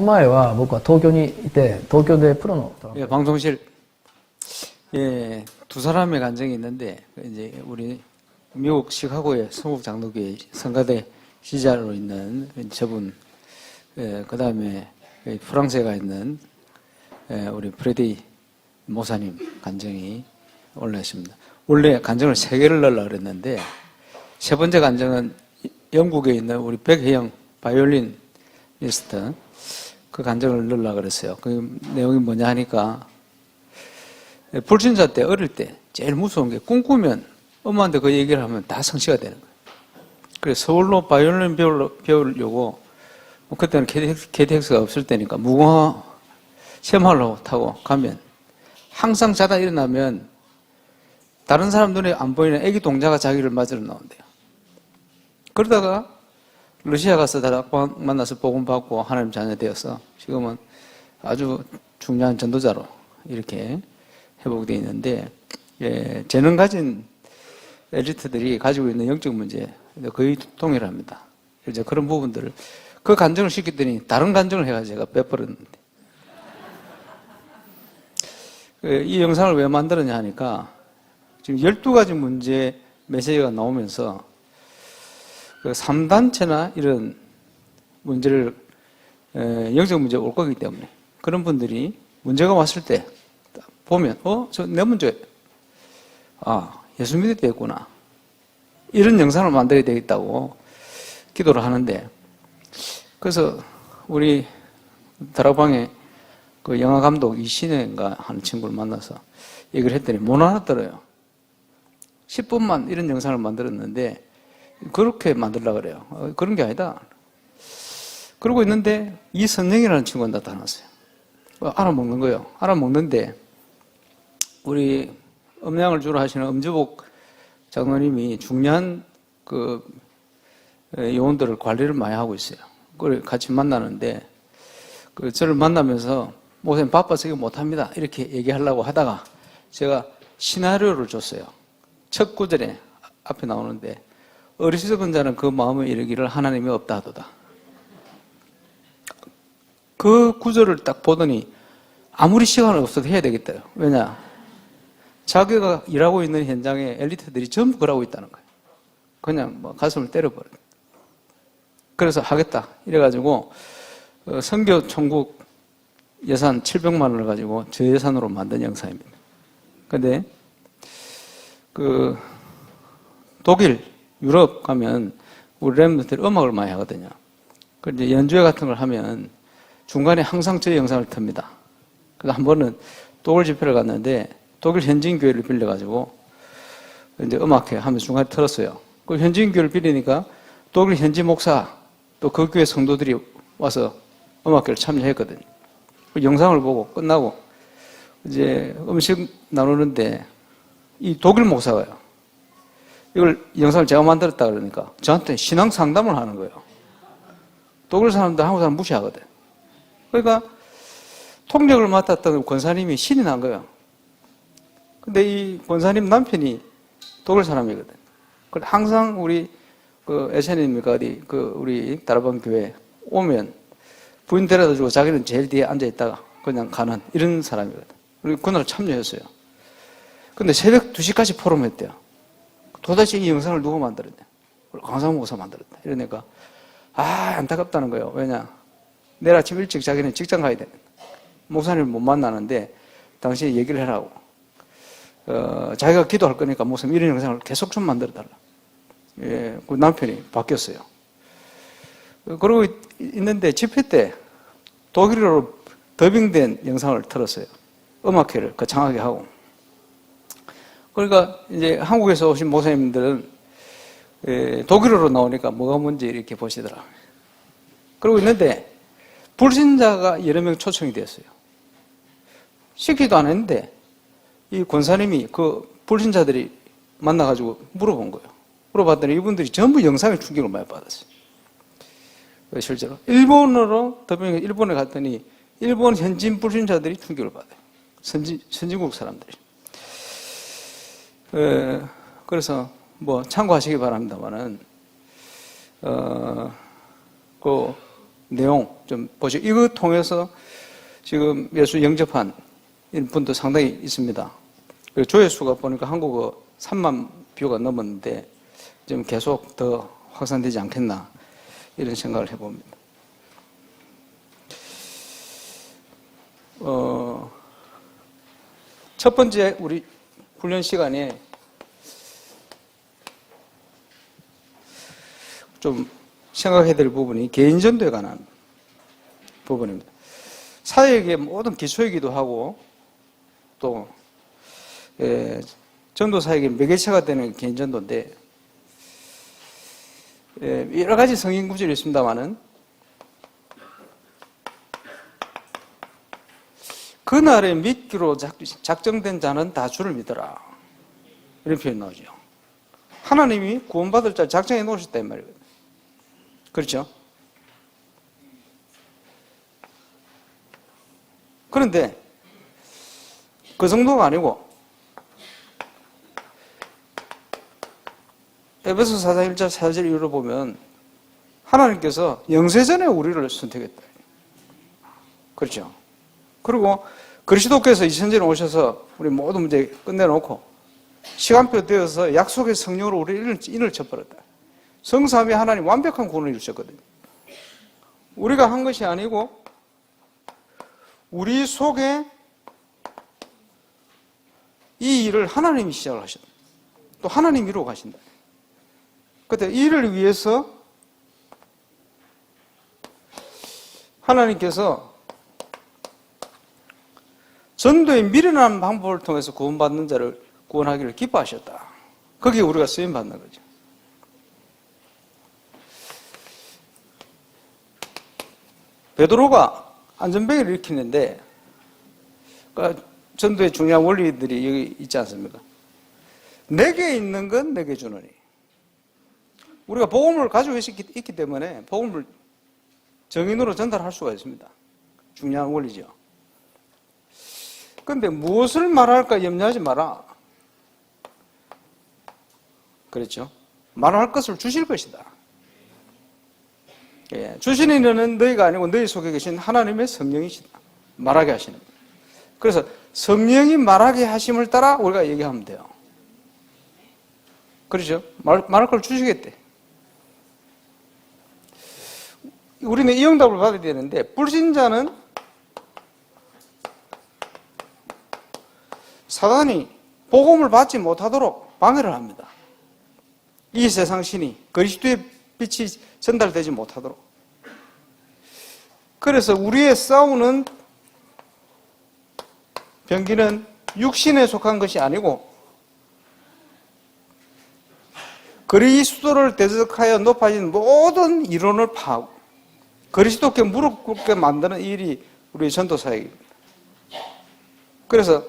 前は僕は東京にいて、東京でプロの 예, 방송실, 예, 두 사람의 간증이 있는데, 이제 우리 미국 시카고의 성국 장로교회 성가대 지자로 있는 저분, 예, 그 다음에 프랑스에 가 있는 예, 우리 프레디 모사님 간증이 올라 있습니다. 원래 간증을 3개를 넣으려고 그랬는데, 세 번째 간증은 영국에 있는 우리 백혜영 바이올리니스트, 그 간증을 넣으려고 그랬어요. 그 내용이 뭐냐 하니까, 불신자 때, 어릴 때, 제일 무서운 게 꿈꾸면 엄마한테 그 얘기를 하면 다 성취가 되는 거예요. 그래서 서울로 바이올린 배우려고, 그때는 KTX가 없을 때니까 무궁화 새마을호 타고 가면 항상 자다 일어나면 다른 사람 눈에 안 보이는 애기 동자가 자기를 맞으러 나온대요. 그러다가 러시아 가서 다락방 만나서 복음 받고 하나님 자녀 되어서 지금은 아주 중요한 전도자로 이렇게 회복되어 있는데, 예, 재능 가진 엘리트들이 가지고 있는 영적 문제 거의 동일합니다. 이제 그런 부분들을 그 간증을 시켰더니 다른 간증을 해가지고 제가 빼버렸는데, 이 영상을 왜 만들었냐 하니까 지금 12가지 문제 메시지가 나오면서 그 3단체나 이런 문제를, 영적 문제가 올 거기 때문에 그런 분들이 문제가 왔을 때 보면, 저 내 문제, 예수 믿을 때였구나. 이런 영상을 만들어야 되겠다고 기도를 하는데, 그래서 우리 다락방에 그 영화 감독 이신혜인가 하는 친구를 만나서 얘기를 했더니 못 알아들어요. 10분만 이런 영상을 만들었는데 그렇게 만들려고 그래요. 그런 게 아니다. 그러고 있는데 이선영이라는 친구가 나타났어요. 알아먹는 거예요. 알아먹는데 우리 음양을 주로 하시는 엄주복 장로님이 중요한 그 요원들을 관리를 많이 하고 있어요. 그걸 같이 만나는데 저를 만나면서 목사님 바빠서 이거 못합니다. 이렇게 얘기하려고 하다가 제가 시나리오를 줬어요. 첫 구절에 앞에 나오는데 어리석은 자는 그 마음에 이르기를 하나님이 없다 하도다. 그 구절을 딱 보더니 아무리 시간이 없어도 해야 되겠다요. 왜냐? 자기가 일하고 있는 현장에 엘리트들이 전부 그러고 있다는 거예요. 그냥 뭐 가슴을 때려버려요. 그래서 하겠다. 이래가지고 선교 총국 예산 700만 원을 가지고 저 예산으로 만든 영상입니다. 근데 그 독일, 유럽 가면 우리 랩런트들이 음악을 많이 하거든요. 그런데 연주회 같은 걸 하면 중간에 항상 저 영상을 틉니다. 그래서 한 번은 독일 집회를 갔는데 독일 현지인 교회를 빌려가지고 이제 음악회 하면서 중간에 틀었어요. 그 현지인 교회를 빌리니까 독일 현지 목사 또 그 교회 성도들이 와서 음악회를 참여했거든요. 그 영상을 보고 끝나고 이제 음식 나누는데 이 독일 목사가요. 이걸 영상을 제가 만들었다 그러니까 저한테 신앙 상담을 하는 거예요. 독일 사람들 한국 사람 무시하거든. 그러니까 통역을 맡았던 권사님이 신이 난 거예요. 근데 이 권사님 남편이 독일 사람이거든. 그래서 항상 우리 그 에센입니까 어디 그 우리 다락방 교회 오면 부인 데려다 주고 자기는 제일 뒤에 앉아 있다가 그냥 가는 이런 사람이거든. 그리고 그날 참여했어요. 근데 새벽 2시까지 포럼했대요. 도대체 이 영상을 누가 만들었냐? 강상 목사 만들었다. 이러니까 안타깝다는 거예요. 왜냐? 내일 아침 일찍 자기는 직장 가야 돼. 목사님을 못 만나는데 당신이 얘기를 해라고. 자기가 기도할 거니까 목사님 이런 영상을 계속 좀 만들어 달라. 예, 그 남편이 바뀌었어요. 그러고 있는데 집회 때 독일어로 더빙된 영상을 틀었어요. 음악회를 거창하게 하고. 그러니까 이제 한국에서 오신 목사님들은 독일어로 나오니까 뭐가 뭔지 이렇게 보시더라. 그러고 있는데 불신자가 여러 명 초청이 됐어요. 시키도 안 했는데 이 권사님이 그 불신자들이 만나가지고 물어본 거예요. 물어봤더니 이분들이 전부 영상에 충격을 많이 받았어요. 실제로 일본어로 더빙해서 일본에 갔더니 일본 현지인 불신자들이 충격을 받아요. 선진국 사람들이. 그래서 뭐 참고하시기 바랍니다만은 그 내용 좀 보죠. 이거 통해서 지금 예수 영접한 분도 상당히 있습니다. 그리고 조회수가 보니까 한국어 3만 뷰가 넘었는데 좀 계속 더 확산되지 않겠나 이런 생각을 해봅니다. 첫 번째 우리 훈련 시간에 좀 생각해야 될 부분이 개인전도에 관한 부분입니다. 사역의 모든 기초이기도 하고 또 전도 사역의 매개체가 되는 개인전도인데 여러 가지 성인 구절이 있습니다만은 그날에 믿기로 작정된 자는 다 주를 믿어라 이런 표현이 나오죠. 하나님이 구원받을 자 작정해 놓으셨다 이 말이거든요. 그렇죠? 그런데 그 정도가 아니고 에베소 4장 1절 4절 이후로 보면 하나님께서 영세전에 우리를 선택했다. 그렇죠? 그리고 그리스도께서 이천전에 오셔서 우리 모든 문제 끝내놓고 시간표 되어서 약속의 성령으로 우리를 인을 쳐버렸다. 성삼위 하나님 완벽한 구원을 이루셨거든요. 우리가 한 것이 아니고 우리 속에 이 일을 하나님이 시작을 하셨다. 또 하나님이 이루어 가신다. 그때 이를 위해서 하나님께서 전도의 미련한 방법을 통해서 구원받는 자를 구원하기를 기뻐하셨다. 거기에 우리가 쓰임받는 거죠. 베드로가 안전뱅이를 일으키는데 전도의 중요한 원리들이 여기 있지 않습니까? 내게 있는 건 내게 주노니. 우리가 복음을 가지고 있기 때문에 복음을 정인으로 전달할 수가 있습니다. 중요한 원리죠. 그런데 무엇을 말할까 염려하지 마라. 그렇죠? 말할 것을 주실 것이다. 예, 주시는 이는 너희가 아니고 너희 속에 계신 하나님의 성령이시다. 말하게 하시는 거예요. 그래서 성령이 말하게 하심을 따라 우리가 얘기하면 돼요. 그렇죠? 말할 걸 주시겠대. 우리는 이 응답을 받아야 되는데 불신자는 사단이 복음을 받지 못하도록 방해를 합니다. 이 세상 신이 그리스도의 빛이 전달되지 못하도록. 그래서 우리의 싸우는 병기는 육신에 속한 것이 아니고 그리스도를 대적하여 높아진 모든 이론을 파하고 그리스도께 무릎 꿇게 만드는 일이 우리의 전도 사역입니다. 그래서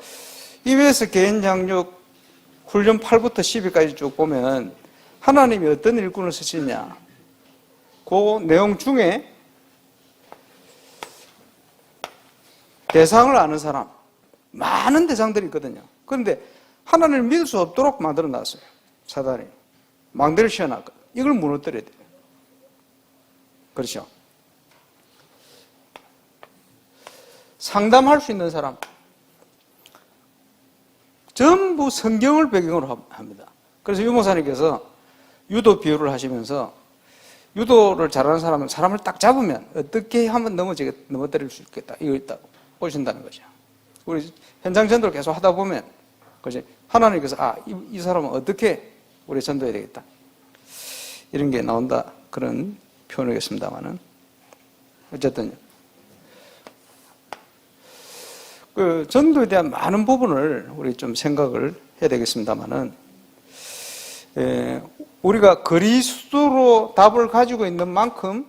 EBS 개인 양육 훈련 8부터 12까지 쭉 보면 하나님이 어떤 일꾼을 쓰시냐 그 내용 중에 대상을 아는 사람 많은 대상들이 있거든요. 그런데 하나님을 믿을 수 없도록 만들어놨어요. 사단이 망대를 씌워놨거든요. 이걸 무너뜨려야 돼요. 그렇죠? 상담할 수 있는 사람 전부 성경을 배경으로 합니다. 그래서 유 목사님께서 유도 비유를 하시면서 유도를 잘하는 사람은 사람을 딱 잡으면 어떻게 하면 넘어뜨릴 수 있겠다. 이거 있다고 보신다는 거죠. 우리 현장 전도를 계속 하다 보면 그렇지? 하나님께서 이 사람은 어떻게 우리 전도해야 되겠다. 이런 게 나온다. 그런 표현이겠습니다만은 어쨌든 그 전도에 대한 많은 부분을 우리 좀 생각을 해야 되겠습니다만은 우리가 그리스도로 답을 가지고 있는 만큼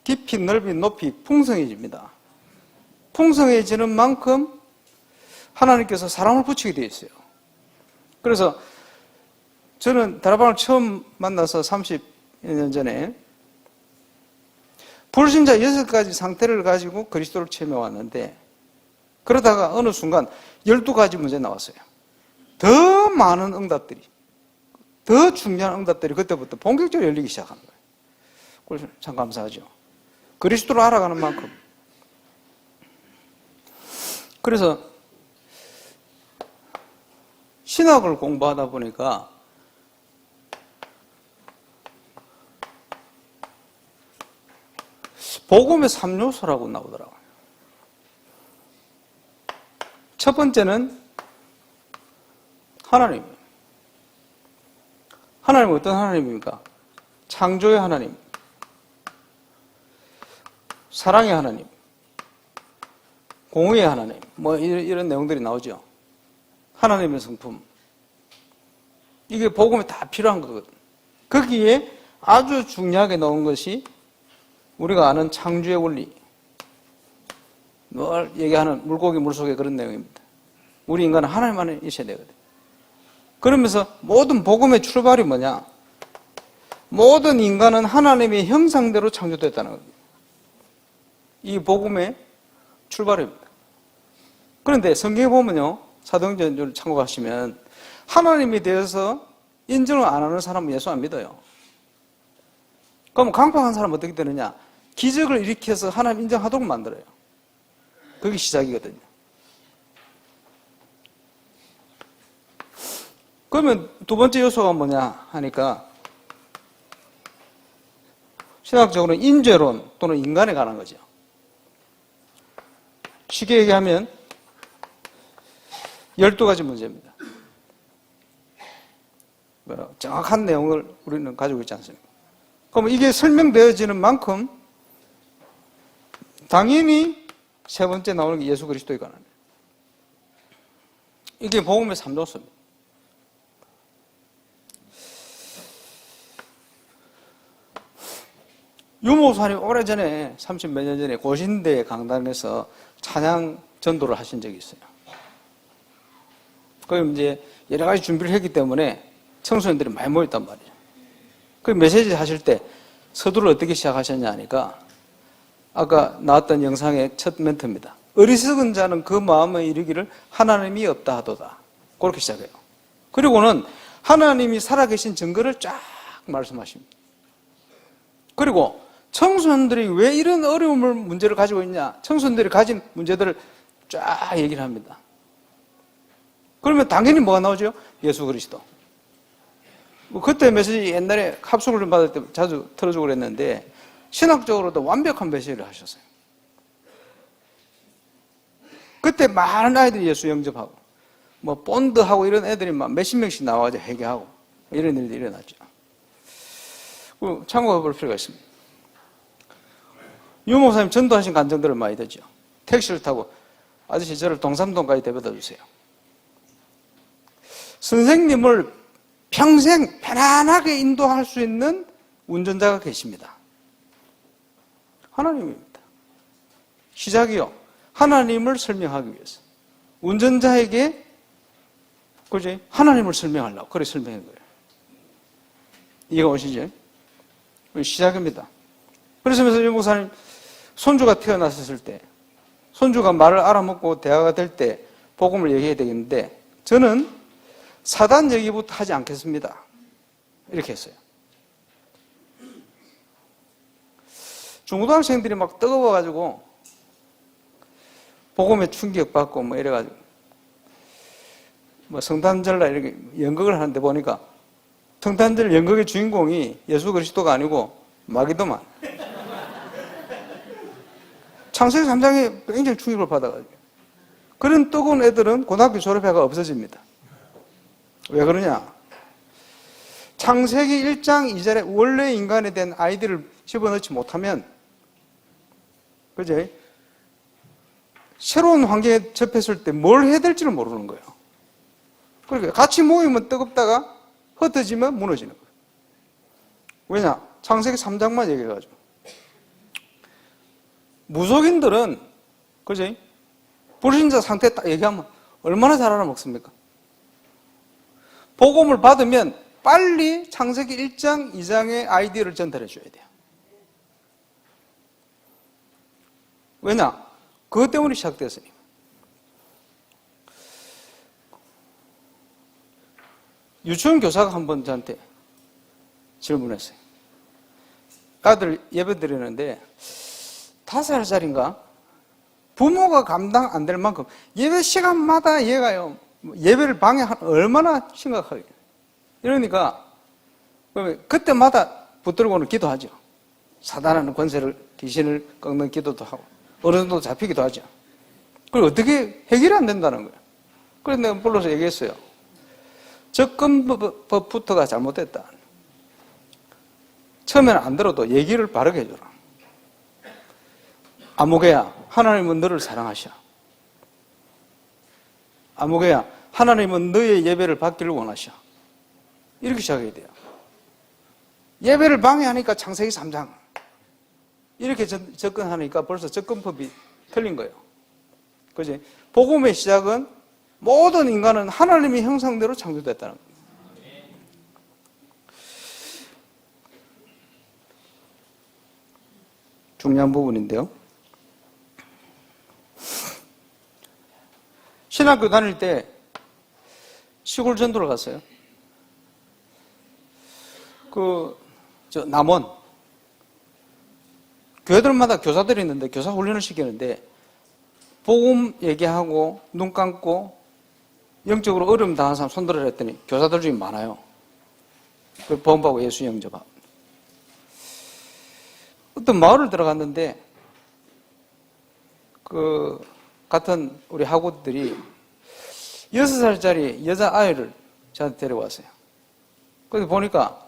깊이 넓이 높이 풍성해집니다. 풍성해지는 만큼 하나님께서 사람을 붙이게 되어 있어요. 그래서 저는 다락방을 처음 만나서 30년 전에 불신자 6가지 상태를 가지고 그리스도를 체험해 왔는데 그러다가 어느 순간 12가지 문제 나왔어요. 더 많은 응답들이, 더 중요한 응답들이 그때부터 본격적으로 열리기 시작한 거예요. 그래서 참 감사하죠. 그리스도를 알아가는 만큼. 그래서 신학을 공부하다 보니까 복음의 3요소라고 나오더라고요. 첫 번째는 하나님. 하나님은 어떤 하나님입니까? 창조의 하나님, 사랑의 하나님, 공의의 하나님, 뭐 이런 내용들이 나오죠. 하나님의 성품. 이게 복음에 다 필요한 거거든. 거기에 아주 중요하게 나온 것이 우리가 아는 창조의 원리. 늘 얘기하는 물고기 물속에 그런 내용입니다. 우리 인간은 하나님 안에 있어야 되거든. 그러면서 모든 복음의 출발이 뭐냐? 모든 인간은 하나님의 형상대로 창조됐다는 겁니다. 이 복음의 출발입니다. 그런데 성경에 보면요, 사도행전을 참고하시면 하나님에 대해서 인정을 안 하는 사람은 예수 안 믿어요. 그럼 강팍한 사람은 어떻게 되느냐? 기적을 일으켜서 하나님 인정하도록 만들어요. 그게 시작이거든요. 그러면 두 번째 요소가 뭐냐 하니까 신학적으로는 인죄론 또는 인간에 관한 거죠. 쉽게 얘기하면 12가지 문제입니다. 정확한 내용을 우리는 가지고 있지 않습니까? 그럼 이게 설명되어지는 만큼 당연히 세 번째 나오는 게 예수 그리스도에 관한 거예요. 이게 복음의 3요소입니다. 유목사님 오래전에 30몇 년 전에 고신대 강단에서 찬양 전도를 하신 적이 있어요. 그럼 이제 여러 가지 준비를 했기 때문에 청소년들이 많이 모였단 말이에요. 그 메시지 하실 때 서두를 어떻게 시작하셨냐 하니까 아까 나왔던 영상의 첫 멘트입니다. 어리석은 자는 그 마음에 이르기를 하나님이 없다 하도다. 그렇게 시작해요. 그리고는 하나님이 살아계신 증거를 쫙 말씀하십니다. 그리고 청소년들이 왜 이런 어려움을 문제를 가지고 있냐, 청소년들이 가진 문제들을 쫙 얘기를 합니다. 그러면 당연히 뭐가 나오죠? 예수 그리스도. 그때 메시지 옛날에 합숙을 받을 때 자주 틀어주고 그랬는데 신학적으로도 완벽한 메시지를 하셨어요. 그때 많은 아이들이 예수 영접하고 뭐 본드하고 이런 애들이 막 몇십 명씩 나와가지고 회개하고 이런 일들이 일어났죠. 참고해 볼 필요가 있습니다. 유 목사님 전도하신 간증들을 많이 듣죠. 택시를 타고 아저씨 저를 동삼동까지 데려다 주세요. 선생님을 평생 편안하게 인도할 수 있는 운전자가 계십니다. 하나님입니다. 시작이요. 하나님을 설명하기 위해서. 운전자에게 그지? 하나님을 설명하려고 그래 설명한 거예요. 이해가 오시죠? 시작입니다. 그래서 유 목사님 손주가 태어났을 때 손주가 말을 알아먹고 대화가 될 때 복음을 얘기해야 되겠는데 저는 사단 얘기부터 하지 않겠습니다. 이렇게 했어요. 중고등학생들이 막 뜨거워가지고 복음에 충격받고 뭐 이래가지고 뭐 성탄절날 이렇게 연극을 하는데 보니까 성탄절 연극의 주인공이 예수 그리스도가 아니고 마귀도만. 창세기 3장에 굉장히 충격을 받아가지고 그런 뜨거운 애들은 고등학교 졸업해가 없어집니다. 왜 그러냐? 창세기 1장 2절에 원래 인간에 대한 아이디어를 집어넣지 못하면 그죠? 새로운 환경에 접했을 때 뭘 해야 될지를 모르는 거예요. 그러니까 같이 모이면 뜨겁다가 흩어지면 무너지는 거예요. 왜냐? 창세기 3장만 얘기해가지고 무속인들은 그죠? 불신자 상태 딱 얘기하면 얼마나 잘 알아먹습니까? 복음을 받으면 빨리 창세기 1장, 2장의 아이디어를 전달해 줘야 돼요. 왜냐? 그것 때문에 시작됐으니까. 유치원 교사가 한 번 저한테 질문했어요. 아들 예배 드리는데 5살짜리인가? 부모가 감당 안 될 만큼 예배 시간마다 얘가요, 예배를 방해하는 얼마나 심각하게. 이러니까 그때마다 붙들고는 기도하죠. 사단하는 권세를, 귀신을 꺾는 기도도 하고 어른도 잡히기도 하죠. 그걸 어떻게 해결이 안 된다는 거예요. 그래서 내가 불러서 얘기했어요. 접근법부터가 잘못됐다. 처음에는 안 들어도 얘기를 바르게 해줘라. 아무개야, 하나님은 너를 사랑하셔. 아무개야, 하나님은 너의 예배를 받기를 원하셔. 이렇게 시작해야 돼요. 예배를 방해하니까 창세기 3장. 이렇게 접근하니까 벌써 접근법이 틀린 거예요. 그지? 복음의 시작은 모든 인간은 하나님의 형상대로 창조됐다는 거예요. 중요한 부분인데요. 신학교 다닐 때 시골 전도를 갔어요. 남원. 교회들마다 교사들이 있는데 교사 훈련을 시키는데 복음 얘기하고 눈 감고 영적으로 어려움 당한 사람 손들어라 했더니 교사들 중에 많아요. 그 보험받고 예수 영접하고. 어떤 마을을 들어갔는데 같은 우리 학우들이 6살짜리 여자아이를 저한테 데려왔어요. 그래서 보니까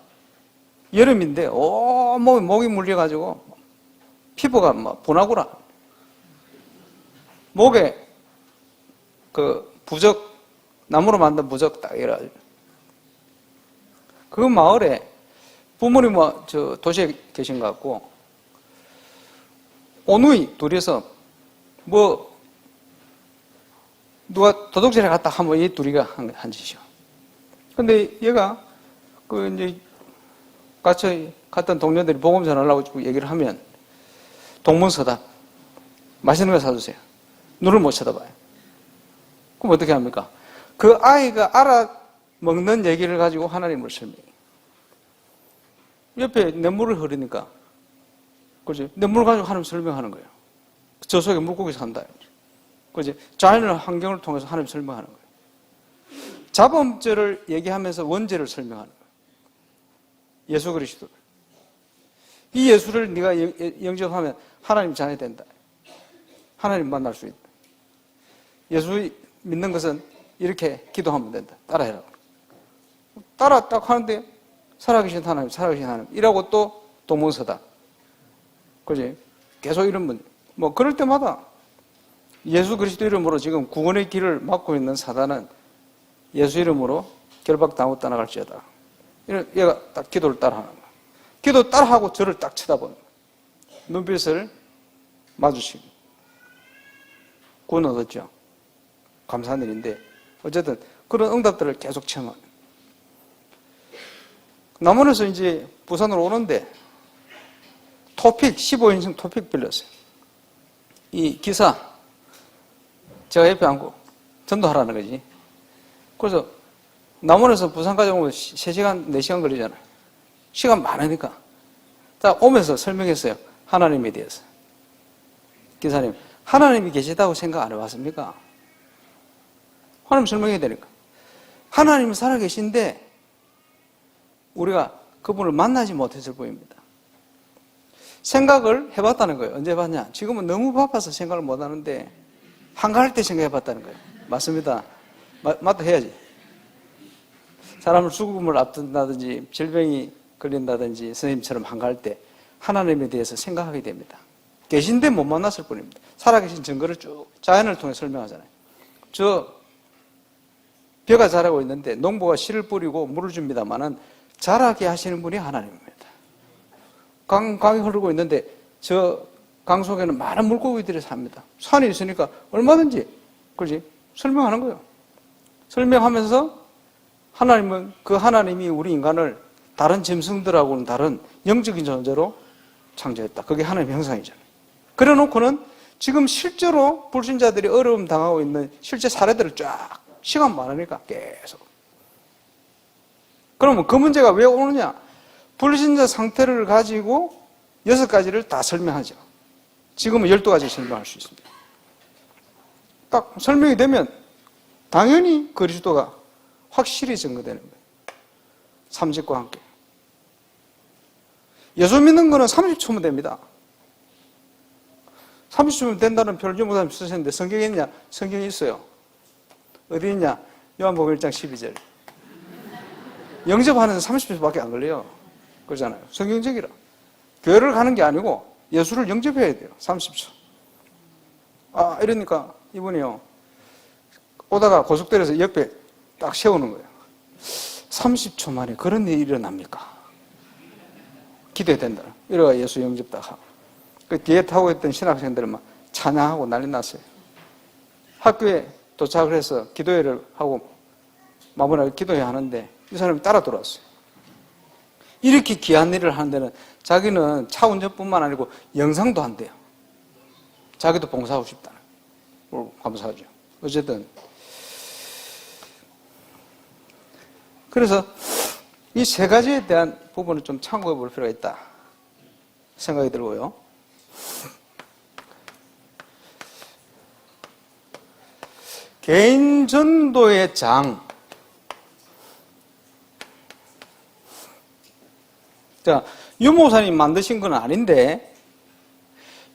여름인데 온몸에 목이 물려가지고 피부가 막 분하구나. 목에 부적, 나무로 만든 부적 딱 이래가지고. 그 마을에 부모님 도시에 계신 것 같고 오누이 둘이서 누가 도둑질에 갔다 하면 이 둘이가 한 짓이요. 근데 얘가 이제 같이 갔던 동료들이 복음 전하려고 얘기를 하면 동문서답. 맛있는 거 사주세요. 눈을 못 쳐다봐요. 그럼 어떻게 합니까? 그 아이가 알아먹는 얘기를 가지고 하나님을 설명해요. 옆에 냇물을 흐르니까, 그지? 냇물 가지고 하나님 설명하는 거예요. 저 속에 물고기 산다. 그지? 자연의 환경을 통해서 하나님 설명하는 거예요. 자범죄를 얘기하면서 원죄를 설명하는 거예요. 예수 그리스도. 이 예수를 네가 영접하면 하나님 자녀 된다. 하나님 만날 수 있다. 예수 믿는 것은 이렇게 기도하면 된다. 따라해라. 따라 딱 하는데 살아계신 하나님, 살아계신 하나님 이라고 또 동문서답. 그지? 계속 이런 분. 그럴 때마다 예수 그리스도 이름으로 지금 구원의 길을 막고 있는 사단은 예수 이름으로 결박당하고 떠나갈지어다. 얘가 딱 기도를 따라하는 거야. 기도 따라하고 저를 딱 쳐다보는 거야. 눈빛을 마주치고. 구원 얻었죠. 감사한 일인데 어쨌든 그런 응답들을 계속 체험하는. 남원에서 이제 부산으로 오는데 토픽 15인승 토픽 빌렸어요. 이 기사 제가 옆에 앉고 전도하라는 거지. 그래서 남원에서 부산까지 오면 3시간, 4시간 걸리잖아요. 시간 많으니까. 딱 오면서 설명했어요. 하나님에 대해서. 기사님, 하나님이 계시다고 생각 안 해봤습니까? 하나님 설명해야 되니까. 하나님은 살아계신데 우리가 그분을 만나지 못했을 뿐입니다. 생각을 해봤다는 거예요. 언제 봤냐? 지금은 너무 바빠서 생각을 못하는데 한가할 때 생각해봤다는 거예요. 맞습니다. 맞다 해야지. 사람을 죽음을 앞둔다든지 질병이 걸린다든지 선생님처럼 한가할 때 하나님에 대해서 생각하게 됩니다. 계신데 못 만났을 뿐입니다. 살아계신 증거를 쭉 자연을 통해 설명하잖아요. 벼가 자라고 있는데 농부가 씨를 뿌리고 물을 줍니다마는 자라게 하시는 분이 하나님입니다. 강이 흐르고 있는데 저 강 속에는 많은 물고기들이 삽니다. 산이 있으니까 얼마든지 그렇지 설명하는 거예요. 설명하면서 하나님은 그 하나님이 우리 인간을 다른 짐승들하고는 다른 영적인 존재로 창조했다. 그게 하나님의 형상이잖아요. 그래 놓고는 지금 실제로 불신자들이 어려움 당하고 있는 실제 사례들을 쫙 시간 많으니까 계속. 그러면 그 문제가 왜 오느냐? 불신자 상태를 가지고 6가지를 다 설명하죠. 지금은 12가지 설명할 수 있습니다. 딱 설명이 되면 당연히 그리스도가 확실히 증거되는 거예요. 삼직과 함께. 예수 믿는 거는 30초면 됩니다. 30초면 된다는 표를 유목사님 쓰셨는데 성경에 있냐? 성경에 있어요. 어디 있냐? 요한복음 1장 12절. 영접하는 30초밖에 안 걸려요. 그러잖아요. 성경적이라. 교회를 가는 게 아니고 예수를 영접해야 돼요. 30초. 아, 이러니까 이분이요. 오다가 고속도로에서 옆에 딱 세우는 거예요. 30초 만에 그런 일이 일어납니까? 기대된다. 이래가 예수 영접 딱 하고. 그 뒤에 타고 있던 신학생들은 막 찬양하고 난리 났어요. 학교에 도착을 해서 기도회를 하고 마무리하고 기도회 하는데 이 사람이 따라 들어왔어요. 이렇게 귀한 일을 하는 데는 자기는 차 운전뿐만 아니고 영상도 한대요. 자기도 봉사하고 싶다는. 감사하죠. 어쨌든. 그래서 이 세 가지에 대한 부분을 좀 참고해 볼 필요가 있다 생각이 들고요. 개인 전도의 장. 자, 유목사님 만드신 건 아닌데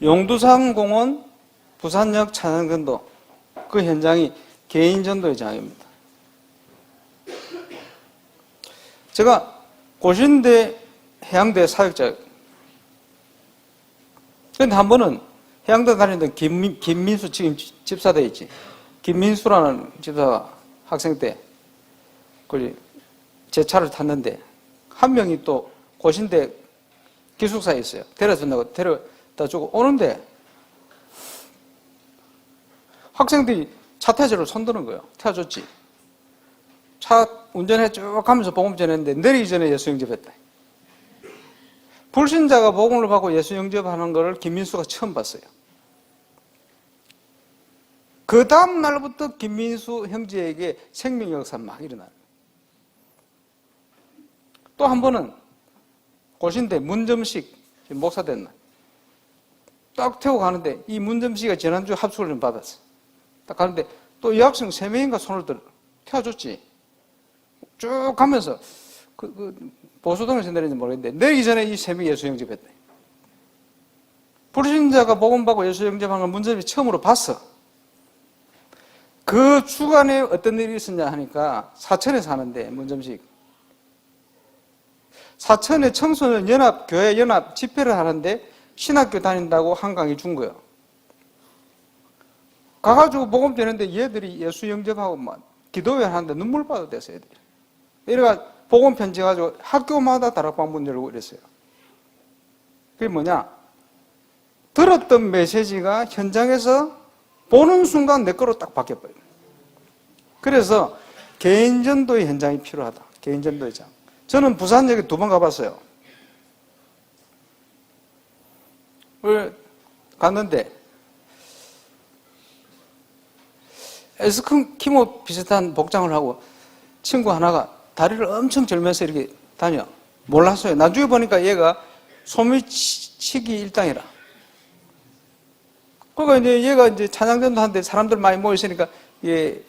용두산 공원 부산역 찬양전도 그 현장이 개인 전도의 장입니다. 제가 고신대 해양대 사역자. 그런데 한 번은 해양대 다니던 김민수 지금 집사돼 있지. 김민수라는 집사가 학생 때 제 차를 탔는데 한 명이 또 고신대 기숙사에 있어요. 데려다 주고 오는데 학생들이 차 태워주러 손드는 거예요. 태워줬지. 차 운전해 쭉 가면서 복음 전했는데 내리기 전에 예수 영접했다. 불신자가 복음을 받고 예수 영접하는 것을 김민수가 처음 봤어요. 그 다음 날부터 김민수 형제에게 생명 역사가 막 일어나요. 또 한 번은 고신대 문점식 목사 된 날. 딱 태우고 가는데 이 문점식이 지난주 합숙을 좀 받았어. 딱 가는데 또 여학생 3명인가 손을 들어 태워줬지. 쭉 가면서 보수동에서 내리는지 모르겠는데 내리기 전에 이 3명이 예수 영접했대. 불신자가 복음받고 예수 영접한 걸 문점이 처음으로 봤어. 그 주간에 어떤 일이 있었냐 하니까 사천에 사는데 문점식. 사천에 청소년 연합, 교회 연합 집회를 하는데 신학교 다닌다고 한강에 준 거예요. 가가지고 복음 전했는데 얘들이 예수 영접하고 막 기도회 하는데 눈물 받아 됐어요, 애들이. 이래가 복음 편지 가지고 학교마다 다락방 문 열고 이랬어요. 그게 뭐냐? 들었던 메시지가 현장에서 보는 순간 내 거로 딱 바뀌어버려요. 그래서 개인전도의 현장이 필요하다. 개인전도의 장. 저는 부산역에 2번 가봤어요. 갔는데 에스키모 비슷한 복장을 하고 친구 하나가 다리를 엄청 절면서 이렇게 다녀. 몰랐어요. 나중에 보니까 얘가 소매치기 일당이라. 그러니까 이제 얘가 이제 찬양전도 하는데 사람들 많이 모였으니까 얘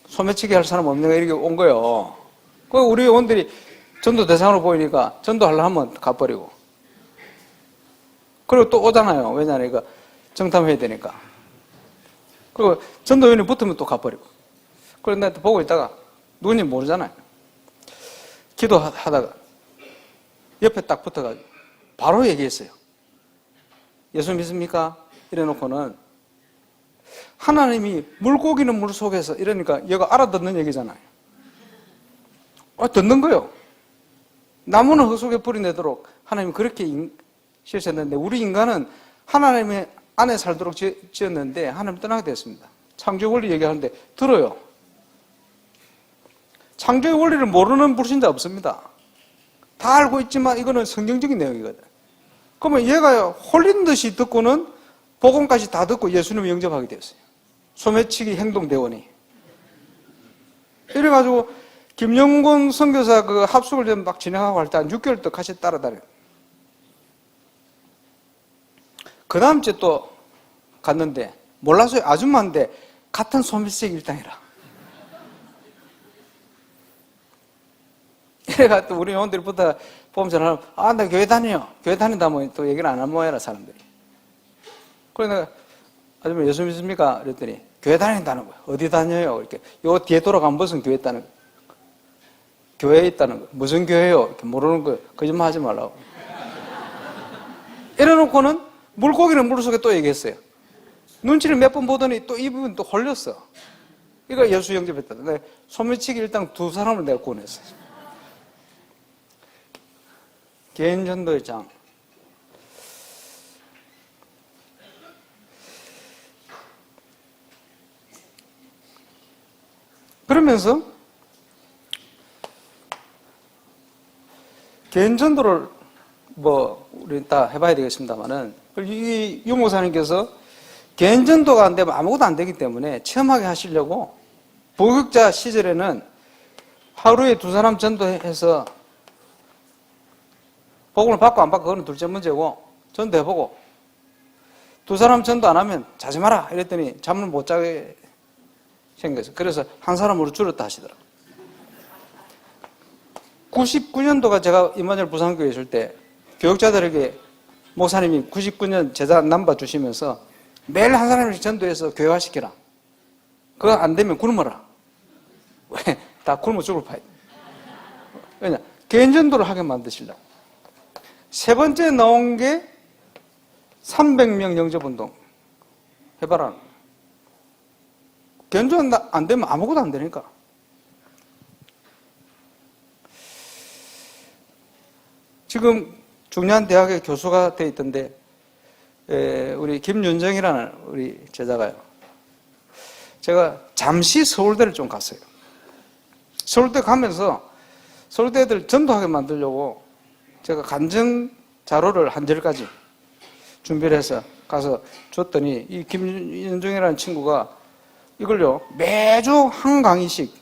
소매치기 할 사람 없는가 이렇게 온 거예요. 그 우리 원들이 전도 대상으로 보이니까 전도하려 하면 가버리고. 그리고 또 오잖아요. 왜냐하면 이거 정탐해야 되니까. 그리고 전도연이 붙으면 또 가버리고. 그런데 나한테 보고 있다가 누군지 모르잖아요. 기도하다가 옆에 딱 붙어가지고 바로 얘기했어요. 예수 믿습니까? 이래놓고는 하나님이 물고기는 물 속에서 이러니까 얘가 알아듣는 얘기잖아요. 듣는 거예요. 나무는 흙 속에 뿌리 내도록 하나님이 그렇게 지으셨는데 우리 인간은 하나님의 안에 살도록 지었는데 하나님 떠나게 됐습니다. 창조의 원리 얘기하는데 들어요. 창조의 원리를 모르는 불신자 없습니다. 다 알고 있지만 이거는 성경적인 내용이거든. 그러면 얘가 홀린 듯이 듣고는 복음까지 다 듣고 예수님을 영접하게 됐어요. 소매치기 행동대원이. 이래가지고 김영곤 선교사 그 합숙을 좀 막 진행하고 할 때 한 6개월 또 같이 따라다녀요. 그 다음 주에 또 갔는데, 몰라서요. 아줌마인데, 같은 소매치기 일당이라. 이래가 또 우리 요원들부터 보면 전화하면, 아, 나 교회 다녀요. 교회 다닌다 뭐 또 얘기를 안 하는 모양이라, 사람들이. 그래서 내가, 아줌마 예수 믿습니까? 그랬더니, 교회 다닌다는 거야. 어디 다녀요? 이렇게. 요 뒤에 돌아가면 무슨 교회 있다는 거야. 교회에 있다는 거야. 무슨 교회요? 이렇게 모르는 거야. 거짓말 하지 말라고. 이래놓고는 물고기는 물속에 또 얘기했어요. 눈치를 몇 번 보더니 또 이 부분 또 홀렸어. 이거 예수 영접했다. 내가 소매치기 일당 2사람을 내가 구원했어. 개인 전도의 장. 그러면서 개인 전도를 뭐 우리 다 해봐야 되겠습니다만은 이 유목사님께서 개인 전도가 안 되면 아무것도 안 되기 때문에 체험하게 하시려고 보육자 시절에는 하루에 2사람 전도해서 복음을 받고 안 받고 그거는 둘째 문제고 전도해보고 2사람 전도 안 하면 자지 마라 이랬더니 잠을 못 자게 생겼어요. 그래서 한 사람으로 줄였다 하시더라고요. 99년도가 제가 임마누엘 부산교회에 있을 때 교육자들에게 목사님이 99년 제자 남바 주시면서 매일 한 사람씩 전도해서 교회화시키라. 그거 안 되면 굶어라. 왜? 다 굶어 죽을 파야 돼. 왜냐? 개인 전도를 하게 만드시려고. 세 번째 나온 게 300명 영접운동. 해봐라. 개인 전도 안 되면 아무것도 안 되니까. 지금 중요한 대학의 교수가 돼 있던데 우리 김윤정이라는 우리 제자가요. 제가 잠시 서울대를 좀 갔어요. 서울대 가면서 서울대 애들 전도하게 만들려고 제가 간증 자료를 한 절까지 준비를 해서 가서 줬더니 이 김윤정이라는 친구가 이걸요 매주 한 강의씩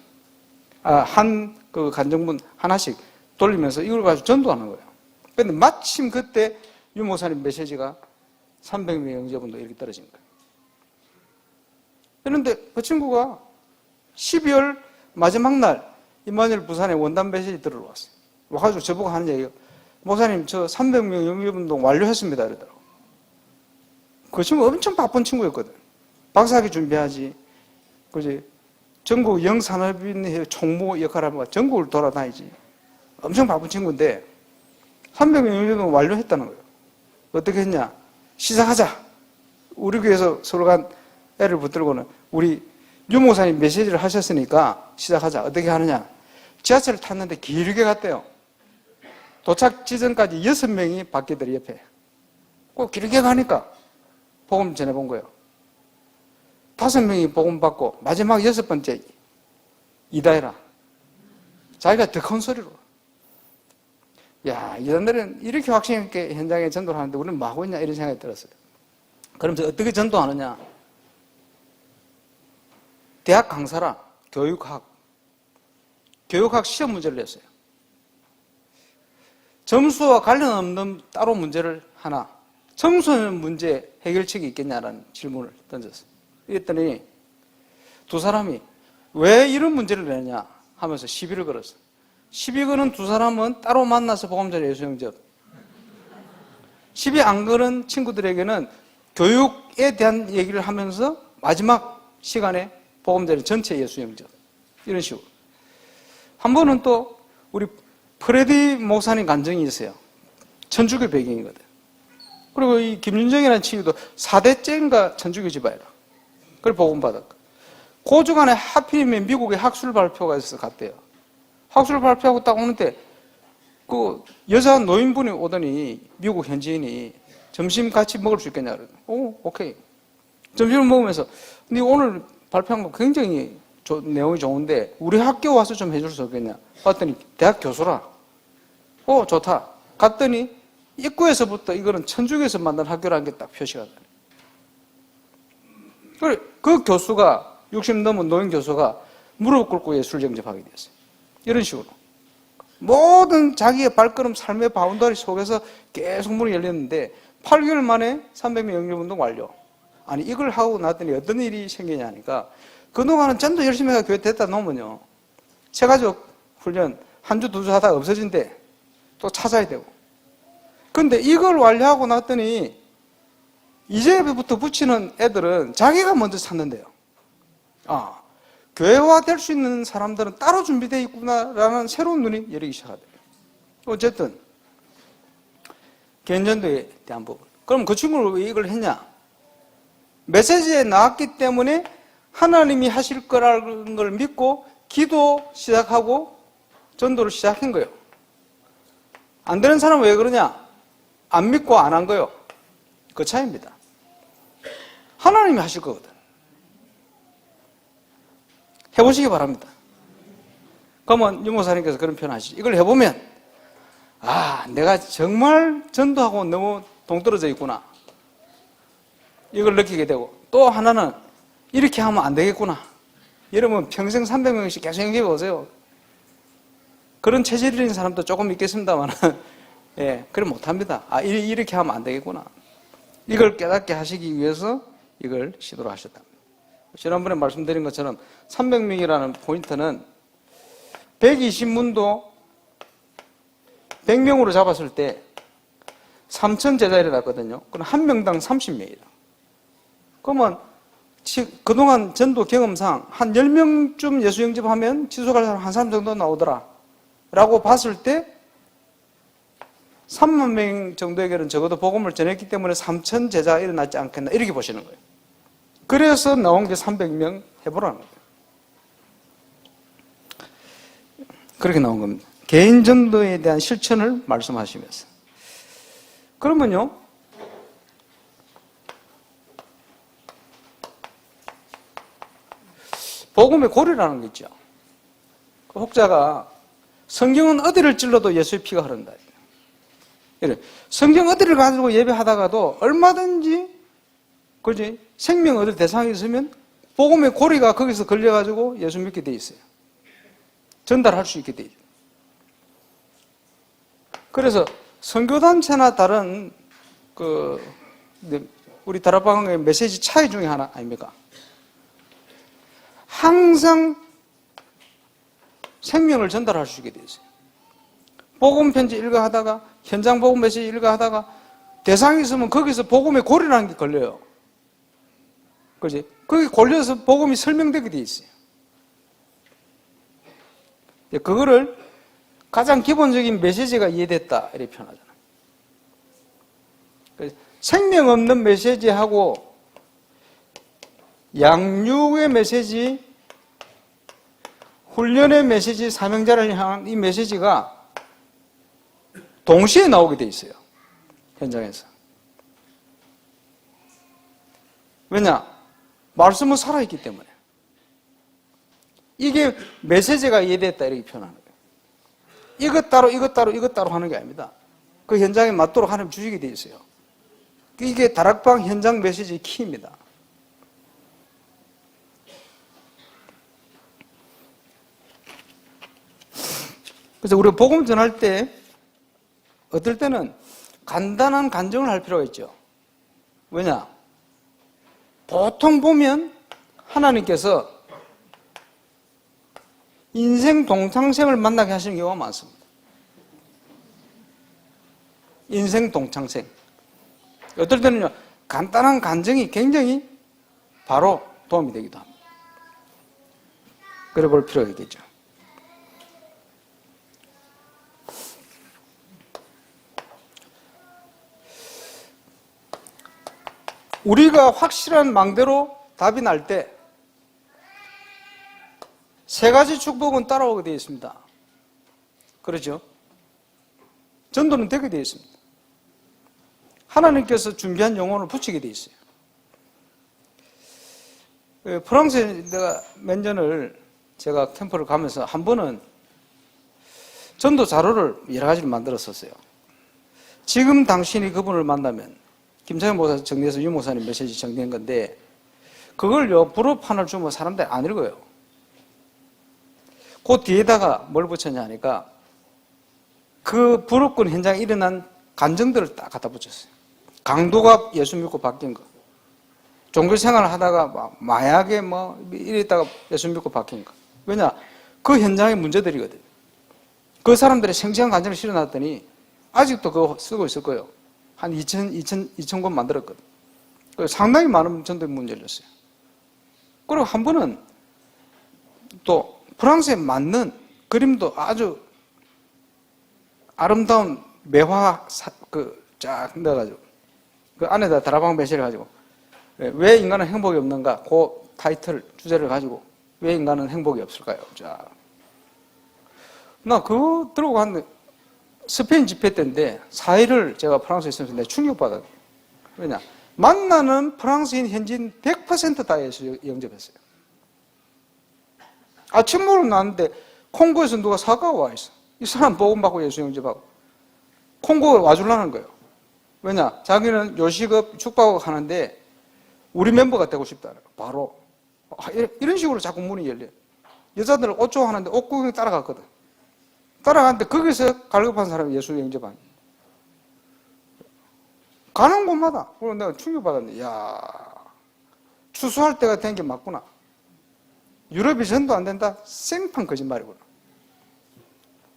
한 그 간증문 하나씩 돌리면서 이걸 가지고 전도하는 거예요. 근데 마침 그때 유 목사님 메시지가 300명 영접운동 이렇게 떨어진 거예요. 그런데 그 친구가 12월 마지막 날 임마누엘 부산에 원단 메시지 들어왔어요. 와가지고 저보고 하는 얘기가 목사님 저 300명 영접운동 완료했습니다 이러더라고요. 그 친구 엄청 바쁜 친구였거든. 박사학위 준비하지. 그지? 전국 영산업인회 총무 역할을 하면 전국을 돌아다니지. 엄청 바쁜 친구인데 300명 영접운동 완료했다는 거예요. 어떻게 했냐? 시작하자. 우리 교회에서 서로 간 애를 붙들고는 우리 유 목사님 메시지를 하셨으니까 시작하자. 어떻게 하느냐? 지하철을 탔는데 길게 갔대요. 도착 지점까지 6명이 밖에들 옆에. 꼭 길게 가니까 복음 전해본 거예요. 5명이 복음 받고 마지막 6번째 이다해라. 자기가 더 큰 소리로. 야, 이들은 이렇게 확신 있게 현장에 전도를 하는데 우리는 뭐 하고 있냐 이런 생각이 들었어요. 그러면서 어떻게 전도하느냐? 대학 강사라 교육학 시험 문제를 냈어요. 점수와 관련 없는 따로 문제를 하나, 청소년 문제 해결책이 있겠냐라는 질문을 던졌어요. 이랬더니 2사람이 왜 이런 문제를 내냐 하면서 시비를 걸었어요. 시비 거는 2사람은 따로 만나서 복음전에 예수 영접. 시비 안 거는 친구들에게는 교육에 대한 얘기를 하면서 마지막 시간에 복음전에 전체 예수 영접. 이런 식으로. 한 번은 또 우리 프레디 목사님 간증이 있어요. 천주교 배경이거든. 그리고 이 김윤정이라는 친구도 4대째인가 천주교 집안이라. 그걸 복음받았고. 그 주간에 하필이면 미국에 학술 발표가 있어서 갔대요. 학술 발표하고 딱 오는데 그 여자 노인분이 오더니 미국 현지인이 점심 같이 먹을 수 있겠냐 그러더니 오, 오케이. 점심을 먹으면서 근데 오늘 발표한 거 굉장히 내용이 좋은데 우리 학교 와서 좀 해줄 수 없겠냐 봤더니 대학 교수라. 오, 좋다. 갔더니 입구에서부터 이거는 천주교에서 만든 학교라는 게 딱 표시가 되네. 그래, 그 교수가 60 넘은 노인 교수가 무릎 꿇고 예술 영접하게 됐어요. 이런 식으로 모든 자기의 발걸음 삶의 바운더리 속에서 계속 문이 열렸는데 8개월 만에 300명 영접운동 완료. 아니 이걸 하고 났더니 어떤 일이 생기냐니까 그동안은 전도 열심히 해서 교회 됐다 놓으면요 체가족 훈련 한 주 두 주 하다가 없어진대. 또 찾아야 되고. 근데 이걸 완료하고 났더니 이제부터 붙이는 애들은 자기가 먼저 찾는데요. 아, 교회화 될 수 있는 사람들은 따로 준비되어 있구나라는 새로운 눈이 열리기 시작하더라고요. 어쨌든 개인전도에 대한 부분. 그럼 그 친구를 왜 이걸 했냐? 메시지에 나왔기 때문에 하나님이 하실 거라는 걸 믿고 기도 시작하고 전도를 시작한 거예요. 안 되는 사람은 왜 그러냐? 안 믿고 안 한 거예요. 그 차이입니다. 하나님이 하실 거거든. 해보시기 바랍니다. 그러면 유목사님께서 그런 표현 하시죠. 이걸 해보면 아, 내가 정말 전도하고 너무 동떨어져 있구나. 이걸 느끼게 되고 또 하나는 이렇게 하면 안 되겠구나. 여러분 평생 300명씩 계속 영접해 오세요. 그런 체질인 사람도 조금 있겠습니다만 예, 그래 못합니다. 아, 이렇게 하면 안 되겠구나. 이걸 깨닫게 하시기 위해서 이걸 시도를 하셨다. 지난번에 말씀드린 것처럼 300명이라는 포인트는 120문도 100명으로 잡았을 때 3천 제자를 났거든요. 그럼 한 명당 30명이다. 그러면 그동안 전도 경험상 한 10명쯤 예수 영접하면 지속할 사람 한 사람 정도 나오더라 라고 봤을 때 3만 명 정도에게는 적어도 복음을 전했기 때문에 3천 제자가 일어났지 않겠나 이렇게 보시는 거예요. 그래서 나온 게 300명 해보라는 거예요. 그렇게 나온 겁니다. 개인 전도에 대한 실천을 말씀하시면서. 그러면요, 복음의 고리라는 게 있죠. 그 혹자가 성경은 어디를 찔러도 예수의 피가 흐른다. 이래. 성경 어디를 가지고 예배하다가도 얼마든지, 그지? 생명 얻을 대상이 있으면 복음의 고리가 거기서 걸려가지고 예수 믿게 돼 있어요. 전달할 수 있게 돼 있어요. 그래서 선교단체나 다른 우리 다락방의 메시지 차이 중에 하나 아닙니까? 항상 생명을 전달할 수 있게 돼 있어요. 복음 편지 읽어하다가 현장 복음 메시지 읽어하다가 대상이 있으면 거기서 복음의 고리라는 게 걸려요. 그지? 거기 걸려서 복음이 설명되게 돼 있어요. 그거를 가장 기본적인 메시지가 이해됐다 이렇게 표현하잖아요. 생명 없는 메시지하고 양육의 메시지, 훈련의 메시지, 사명자를 향한 이 메시지가 동시에 나오게 돼 있어요. 현장에서. 왜냐? 말씀은 살아있기 때문에. 이게 메시지가 이해됐다 이렇게 표현하는 거예요. 이것 따로 이것 따로 이것 따로 하는 게 아닙니다. 그 현장에 맞도록 하나님 주시게 돼 있어요. 이게 다락방 현장 메시지의 키입니다. 그래서 우리가 복음 전할 때 어떨 때는 간단한 간증을 할 필요가 있죠. 왜냐? 보통 보면 하나님께서 인생 동창생을 만나게 하시는 경우가 많습니다. 인생 동창생. 어떨 때는요, 간단한 간증이 굉장히 바로 도움이 되기도 합니다. 그래 볼 필요가 있겠죠. 우리가 확실한 망대로 답이 날 때 세 가지 축복은 따라오게 되어 있습니다. 그렇죠? 전도는 되게 되어 있습니다. 하나님께서 준비한 영혼을 붙이게 되어 있어요. 프랑스에 내가 몇 년을 제가 캠프를 가면서 한 번은 전도 자료를 여러 가지를 만들었었어요. 지금 당신이 그분을 만나면 김창현 목사 정리해서 유 목사님 메시지 정리한 건데 그걸요 부록 하나를 주면 사람들이 안 읽어요. 그 뒤에다가 뭘 붙였냐 하니까 그 부록군 현장에 일어난 간증들을 딱 갖다 붙였어요. 강도가 예수 믿고 바뀐 거. 종교 생활을 하다가 마약에 이랬다가 예수 믿고 바뀐 거. 왜냐? 그 현장의 문제들이거든. 그 사람들의 생생한 간증을 실어놨더니 아직도 그거 쓰고 있을 거예요. 한 2천 권 만들었거든. 상당히 많은 전도의 문을 열렸어요. 그리고 한 번은 또 프랑스에 맞는 그림도 아주 아름다운 매화 쫙 넣어가지고 그 안에다 다락방 배시를 가지고 왜 인간은 행복이 없는가? 그 타이틀 주제를 가지고 왜 인간은 행복이 없을까요? 자, 나 그거 들고 갔는데 스페인 집회 때인데 4일을 제가 프랑스에 있으면서 내가 충격받았어요. 왜냐? 만나는 프랑스인 현지인 100% 다 예수 영접했어요. 아침 먹으러 나왔는데 콩고에서 누가 사과가 와 있어. 이 사람 복음받고 예수 영접하고 콩고에 와주려는 거예요. 왜냐? 자기는 요식업 축복업 하는데 우리 멤버가 되고 싶다. 바로 이런 식으로 자꾸 문이 열려요. 여자들 옷 좋아하는데 옷 구경 따라갔거든. 따라갔는데 거기서 갈급한 사람이 예수 영접한. 가는 곳마다. 그래서 내가 충격받았는데, 야, 추수할 때가 된 게 맞구나. 유럽이 전도 안 된다? 생판 거짓말이구나.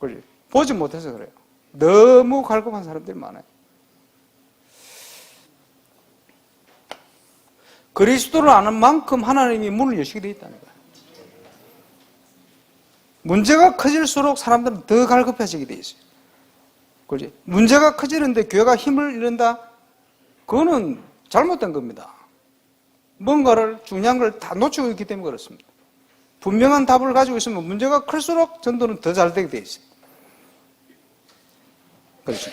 그렇지? 보지 못해서 그래요. 너무 갈급한 사람들이 많아요. 그리스도를 아는 만큼 하나님이 문을 여시게 되어 있다는 거예요. 문제가 커질수록 사람들은 더 갈급해지게 되어 있어요. 그렇지? 문제가 커지는데 교회가 힘을 잃는다? 그거는 잘못된 겁니다. 뭔가를 중요한 걸 다 놓치고 있기 때문에 그렇습니다. 분명한 답을 가지고 있으면 문제가 클수록 전도는 더 잘 되게 되어 있어요. 그렇죠.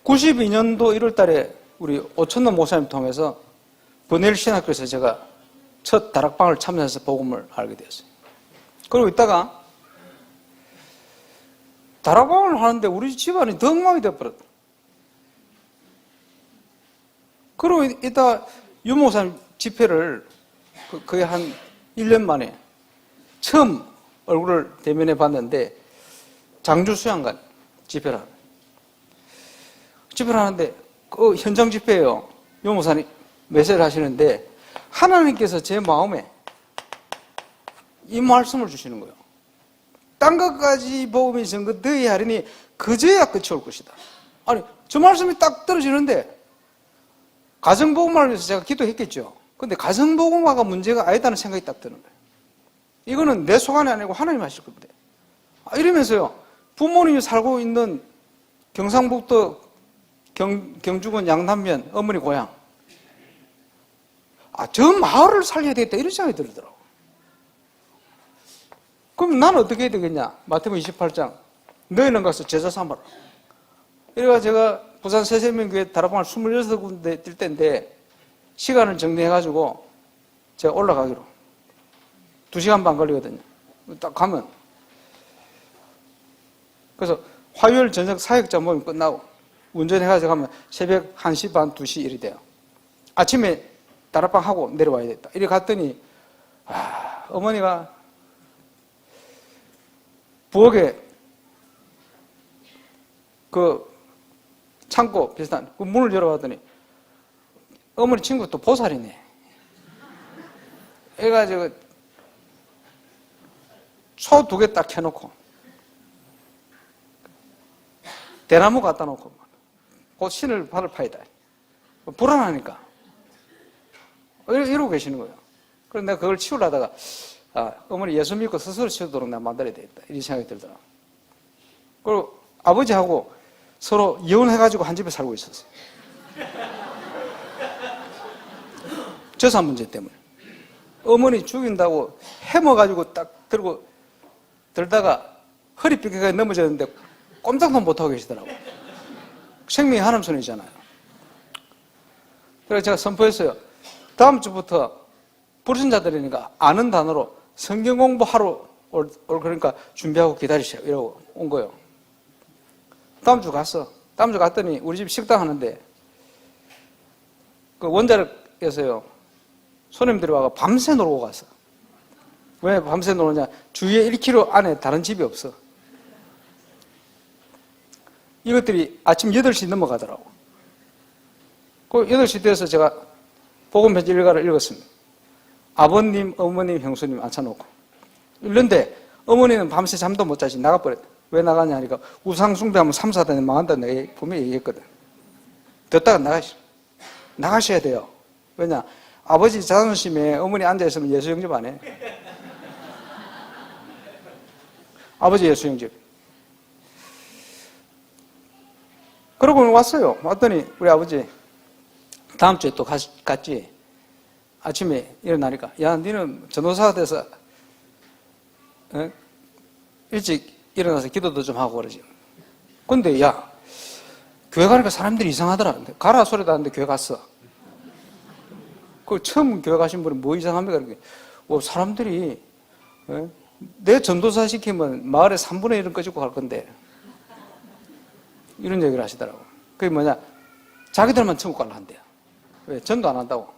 92년도 1월 달에 우리 오천노 목사님 통해서 버넬 신학교에서 제가 첫 다락방을 참여해서 복음을 알게 되었어요. 그리고 있다가 다락방을 하는데 우리 집안이 더 엉망이 되어버렸다. 그리고 이따 유 목사님 집회를 거의 한 1년 만에 처음 얼굴을 대면해 봤는데 장주 수양관 집회를 하는. 집회를 하는데 그 현장 집회예요. 유 목사님 메시지를 하시는데 하나님께서 제 마음에 이 말씀을 주시는 거예요. 딴 것까지 복음이 전거되어야 하리니 그제야 끝이 올 것이다. 아니 저 말씀이 딱 떨어지는데 가정복음화를 위해서 제가 기도했겠죠. 근데 가정복음화가 문제가 아니다는 생각이 딱 드는 거예요. 이거는 내 소관이 아니고 하나님 하실 건데. 이러면서요. 부모님이 살고 있는 경상북도 경주군 양남면 어머니 고향. 저 마을을 살려야 되겠다 이런 생각이 들더라고요. 그럼 나는 어떻게 해야 되겠냐? 마태복음 28장 너희는 가서 제자 삼아라. 이래가 제가 부산 새세명교회 다락방을 26군데 뛸 때인데 시간을 정리해가지고 제가 올라가기로 2시간 반 걸리거든요. 딱 가면 그래서 화요일 저녁 사역자 모임 끝나고 운전해가지고 가면 새벽 1시 반 2시 일이 돼요. 아침에 다락방 하고 내려와야겠다. 이래 갔더니 어머니가 부엌에 그 창고 비슷한 그 문을 열어봤더니 어머니 친구 또 보살이네. 해가지고 소 2개 딱 켜놓고 대나무 갖다 놓고 곧 신을 받을 파이다. 불안하니까 이러고 계시는 거예요. 그래서 내가 그걸 치우려다가 어머니 예수 믿고 스스로 치우도록 내가 만들어야 되겠다 이런 생각이 들더라. 그리고 아버지하고 서로 이혼해가지고 한 집에 살고 있었어요. 재산 문제 때문에. 어머니 죽인다고 해머가지고 딱 들다가 허리 삐끗하게 넘어졌는데 꼼짝도 못하고 계시더라고요. 생명이 하나님 손이잖아요. 그래서 제가 선포했어요. 다음 주부터 불신자들이니까 아는 단어로 성경 공부하러 올 그러니까 준비하고 기다리시오 이러고 온 거예요. 다음 주 갔어. 다음 주 갔더니 우리 집 식당 하는데 그 원자력에서요 손님들이 와서 밤새 놀고 갔어. 왜 밤새 놀냐? 주위에 1km 안에 다른 집이 없어. 이것들이 아침 8시 넘어가더라고. 그 8시 돼서 제가 복음편지 일가를 읽었습니다. 아버님, 어머님, 형수님 앉혀놓고. 이런데 어머니는 밤새 잠도 못 자지 나가버렸다. 왜 나가냐 하니까 우상숭배하면 3, 4단에 망한다 내가 분명히 얘기했거든. 듣다가 나가셔야 돼요. 왜냐? 아버지 자존심에 어머니 앉아있으면 예수 영접 안 해. 아버지 예수 영접. 그러고 왔어요. 왔더니 우리 아버지 다음 주에 또 갔지. 아침에 일어나니까 야 니는 전도사가 돼서 일찍 일어나서 기도도 좀 하고 그러지. 근데 야 교회 가니까 사람들이 이상하더라. 근데 가라 소리도 하는데 교회 갔어. 그 처음 교회 가신 분이 뭐 이상합니까? 이렇게. 사람들이 내 전도사 시키면 마을에 3분의 1은 꺼지고 갈 건데 이런 얘기를 하시더라고. 그게 뭐냐? 자기들만 천국 가려 한대요. 왜? 전도 안 한다고.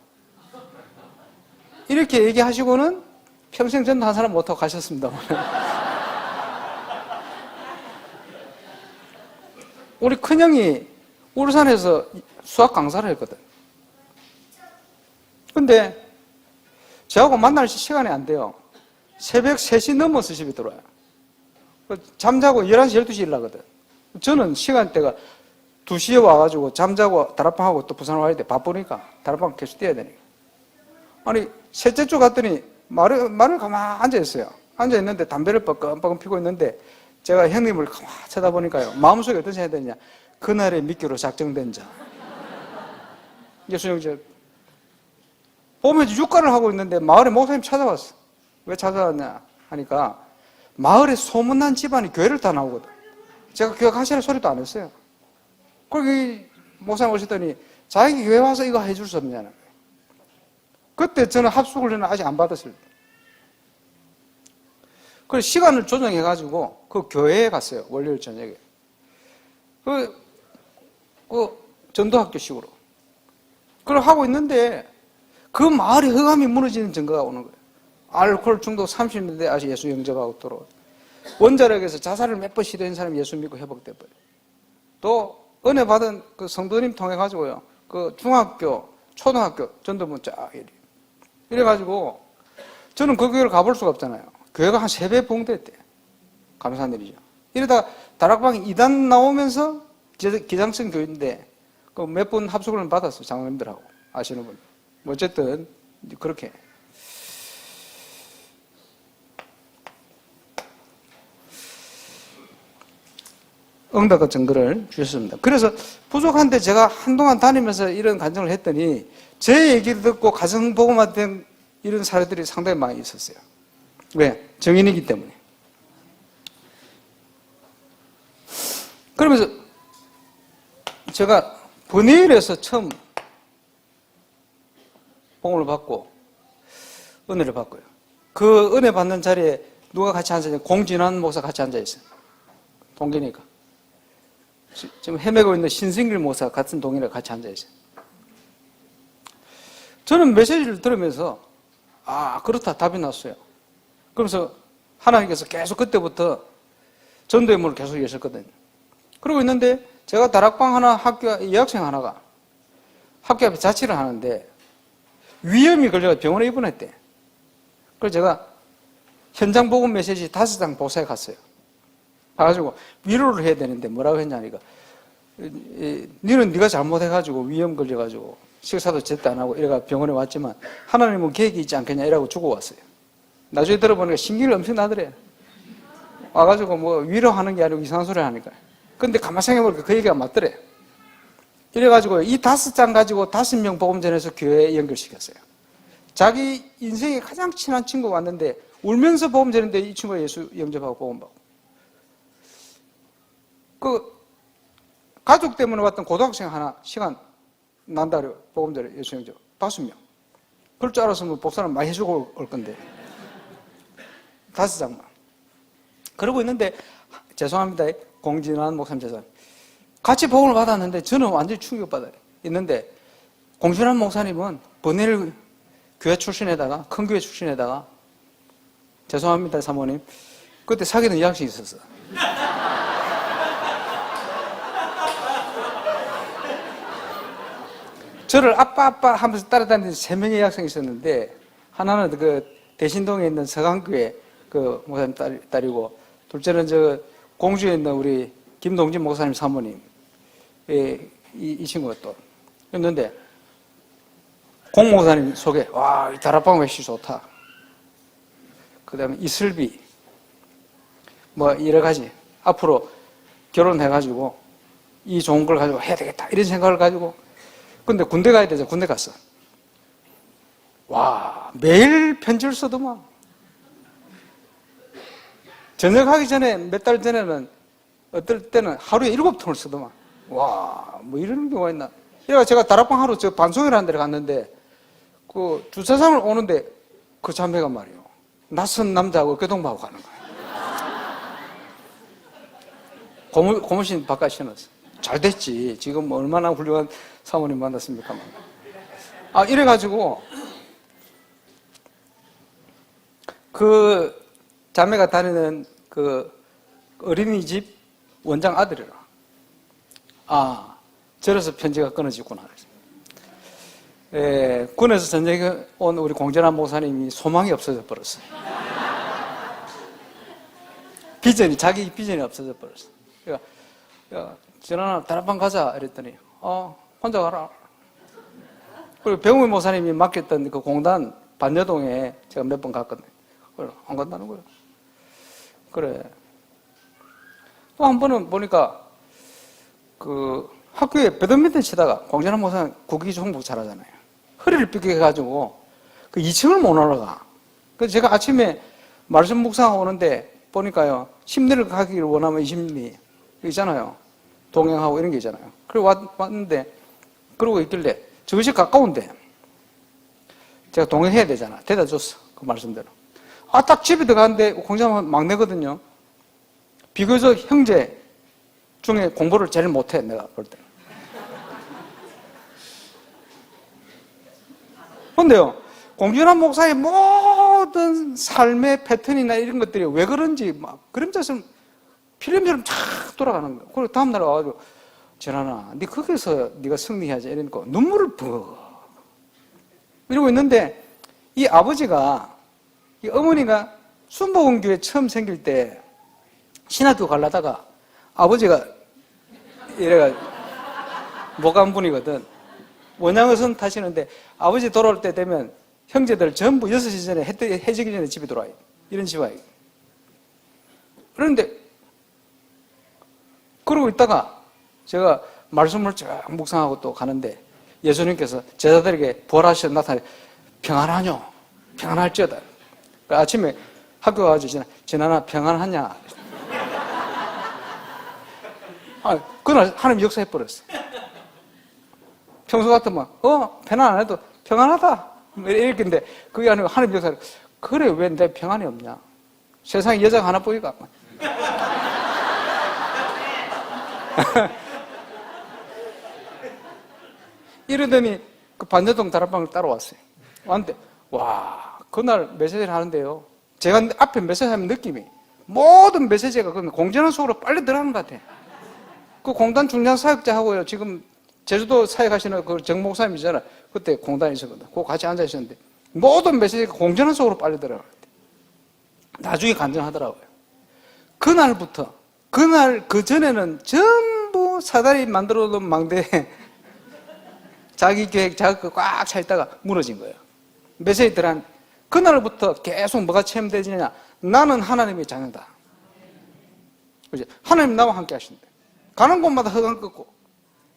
이렇게 얘기하시고는 평생 전도 한 사람 못하고 가셨습니다. 우리 큰형이 울산에서 수학 강사를 했거든. 근데 저하고 만날 시간이 안 돼요. 새벽 3시 넘어서 집에 들어와요. 잠자고 11시, 12시 일하거든. 저는 시간대가 2시에 와가지고 잠자고 다락방하고 또 부산 와야 돼. 바쁘니까 다락방 계속 뛰어야 되니까. 아니 셋째 주 갔더니 말을 가만히 앉아있어요. 앉아있는데 담배를 뻐끔뻐끔 피고 있는데 제가 형님을 가만히 쳐다보니까요. 마음속에 어떤 생각이 드냐. 그날의 미끼로 작정된 자. 예수 영접. 보면 육가를 하고 있는데 마을에 목사님 찾아왔어. 왜 찾아왔냐 하니까 마을에 소문난 집안이 교회를 다 나오거든. 제가 교회 가시라는 소리도 안 했어요. 거기 목사님 오시더니 자기 교회 와서 이거 해줄 수 없냐는. 그때 저는 합숙훈련을 아직 안 받았을 때. 그래서 시간을 조정해가지고 그 교회에 갔어요. 월요일 저녁에. 그 전도학교식으로. 그걸 하고 있는데 그 마을에 흑암이 무너지는 증거가 오는 거예요. 알코올 중독 30년대 아직 예수 영접하고 들어오고. 원자력에서 자살을 몇 번 시도한 사람이 예수 믿고 회복돼버려요. 또 은혜 받은 그 성도님 통해가지고요. 그 중학교, 초등학교 전도문 쫙 이래가지고 저는 그 교회를 가볼 수가 없잖아요. 교회가 한 3배 봉됐대. 감사한 일이죠. 이러다가 다락방 2단 나오면서 기장성 교회인데 그 몇 번 합숙을 받았어요. 장로님들하고 아시는 분. 어쨌든 그렇게 응답과 증거를 주셨습니다. 그래서 부족한데 제가 한동안 다니면서 이런 간증을 했더니 제 얘기를 듣고 가정복음화 된 이런 사례들이 상당히 많이 있었어요. 왜? 정인이기 때문에. 그러면서 제가 번외일에서 처음 복음을 받고 은혜를 받고요. 그 은혜 받는 자리에 누가 같이 앉아있어요? 공진환 목사 같이 앉아있어요. 동기니까. 지금 헤매고 있는 신승길 목사 같은 동일에 같이 앉아있어요. 저는 메시지를 들으면서 그렇다 답이 났어요. 그러면서 하나님께서 계속 그때부터 전도의 문을 계속 여셨거든요. 그러고 있는데 제가 다락방 하나 학교 여학생 하나가 학교 앞에 자취를 하는데 위험이 걸려서 병원에 입원했대. 그래서 제가 현장 복음 메시지 5장 보사에 갔어요. 가가지고 위로를 해야 되는데 뭐라고 했냐니까 니는 네가 잘못해가지고 위험 걸려가지고 식사도 제때 안 하고 이래가 병원에 왔지만 하나님은 계획이 있지 않겠냐 이라고 주고 왔어요. 나중에 들어보니까 심기를 엄청 나더래. 와가지고 뭐 위로하는 게 아니고 이상한 소리 하니까. 근데 가만히 생각해보니까 그 얘기가 맞더래. 이래가지고 이 5장 가지고 5명 복음 전해서 교회에 연결시켰어요. 자기 인생에 가장 친한 친구가 왔는데 울면서 복음 전했는데 이 친구가 예수 영접하고 복음 받고. 그 가족 때문에 왔던 고등학생 하나 시간 난다 그래요. 복음 전에 예수 영접 5명. 그럴 줄 알았으면 복사를 많이 해주고 올 건데 5장만. 그러고 있는데 죄송합니다. 공진환 목사님 죄송합니다. 같이 복음을 받았는데 저는 완전히 충격받아요. 있는데 공진환 목사님은 번외일 교회 출신에다가 큰 교회 출신에다가 죄송합니다 사모님 그때 사귀는 여학생이 있었어. 저를 아빠 하면서 따라다니는 3명의 학생이 있었는데, 하나는 그 대신동에 있는 서강교회 그 목사님 딸이고, 둘째는 저 공주에 있는 우리 김동진 목사님 사모님, 이 친구가 또 있는데, 공 목사님 소개, 와, 이 다락방 외식 좋다. 그 다음에 이슬비, 뭐 여러 가지 앞으로 결혼해가지고 이 좋은 걸 가지고 해야 되겠다 이런 생각을 가지고, 근데 군대 가야 되죠. 군대 갔어. 와, 매일 편지를 쓰더만. 전역하기 전에 몇 달 전에는 어떨 때는 하루에 7통을 쓰더만. 와, 뭐 이런 경우가 있나. 그래서 제가 다락방 하러 저 반송이라는 데를 갔는데, 그 주차장을 오는데 그 자매가 말이에요, 낯선 남자하고 교통하고 가는 거예요. 고무신 바깥 신었어. 잘 됐지. 지금 뭐 얼마나 훌륭한 사모님 만났습니까? 이래가지고 그 자매가 다니는 그 어린이집 원장 아들이라. 저래서 편지가 끊어지구나. 군에서 전역에 온 우리 공전한 목사님이 소망이 없어져 버렸어요. 자기 비전이 없어져 버렸어요. 그러니까, 야, 전하나 다락방 가자 이랬더니, 혼자 가라. 그리고 배우미 목사님이 맡겼던 그 공단 반여동에 제가 몇 번 갔거든요. 그래, 안 간다는 거예요. 그래. 또 한 번은 보니까 그 학교에 배드민턴 치다가 공전한 목사님 구기 종목 잘하잖아요. 허리를 삐끗해가지고 그 2층을 못 올라가. 그래서 제가 아침에 말씀 묵상하고 오는데 보니까요, 심리를 가기를 원하면 이 심리 있잖아요. 동행하고 이런 게 있잖아요. 그리고 왔는데, 그러고 있길래 저것이 가까운데 제가 동행해야 되잖아. 대다 줬어. 그 말씀대로. 딱 집에 들어가는데 공장은 막내거든요. 비교적 형제 중에 공부를 제일 못해, 내가 볼 때는. 근데요, 공준한 목사의 모든 삶의 패턴이나 이런 것들이 왜 그런지 막 그림자처럼 필름처럼 쫙 돌아가는 거예요. 그리고 다음날 와가지고, 전하나, 네 거기서 네가 승리해야지 이러니까 눈물을 벅 이러고 있는데, 이 아버지가, 이 어머니가 순복음교회 처음 생길 때 신학교 가려다가 아버지가 이래가 못 간 분이거든. 원양어선 타시는데 아버지 돌아올 때 되면 형제들 전부 6시 전에 해 지기 전에 집에 돌아와요. 이런 집이에요. 그런데 그러고 있다가 제가 말씀을 쫙 묵상하고 또 가는데 예수님께서 제자들에게 부활하셔서 나타나, 평안하뇨? 평안할지어다. 아침에 학교 가가지고 지나나 평안하냐? 그날 하나님 역사해버렸어. 평소 같으면 편안 안 해도 평안하다 이렇게 했는데, 그게 아니고 하나님 역사를, 그래 왜 내 평안이 없냐? 세상에 여자가 하나뿐이가. 이러더니 그 반여동 다락방을 따라왔어요. 왔는데 와, 그날 메시지를 하는데요, 제가 앞에 메시지 하면 느낌이 모든 메시지가 그러면 공전한 속으로 빨리 들어가는 것 같아. 그 공단 중량 사역자하고요, 지금 제주도 사역하시는 그 정 목사님이잖아요. 그때 공단에 있었거든. 그거 같이 앉아 있었는데 모든 메시지가 공전한 속으로 빨리 들어갈 때 나중에 간증하더라고요. 그날부터, 그 전에는 전부 사다리 만들어 놓은 망대에 자기 계획, 자기 거 꽉 차 있다가 무너진 거예요. 메시지 들어간 그날부터 계속 뭐가 체험되지냐? 나는 하나님의 자녀다. 그죠? 하나님 나와 함께 하신대. 가는 곳마다 허강 꺾고.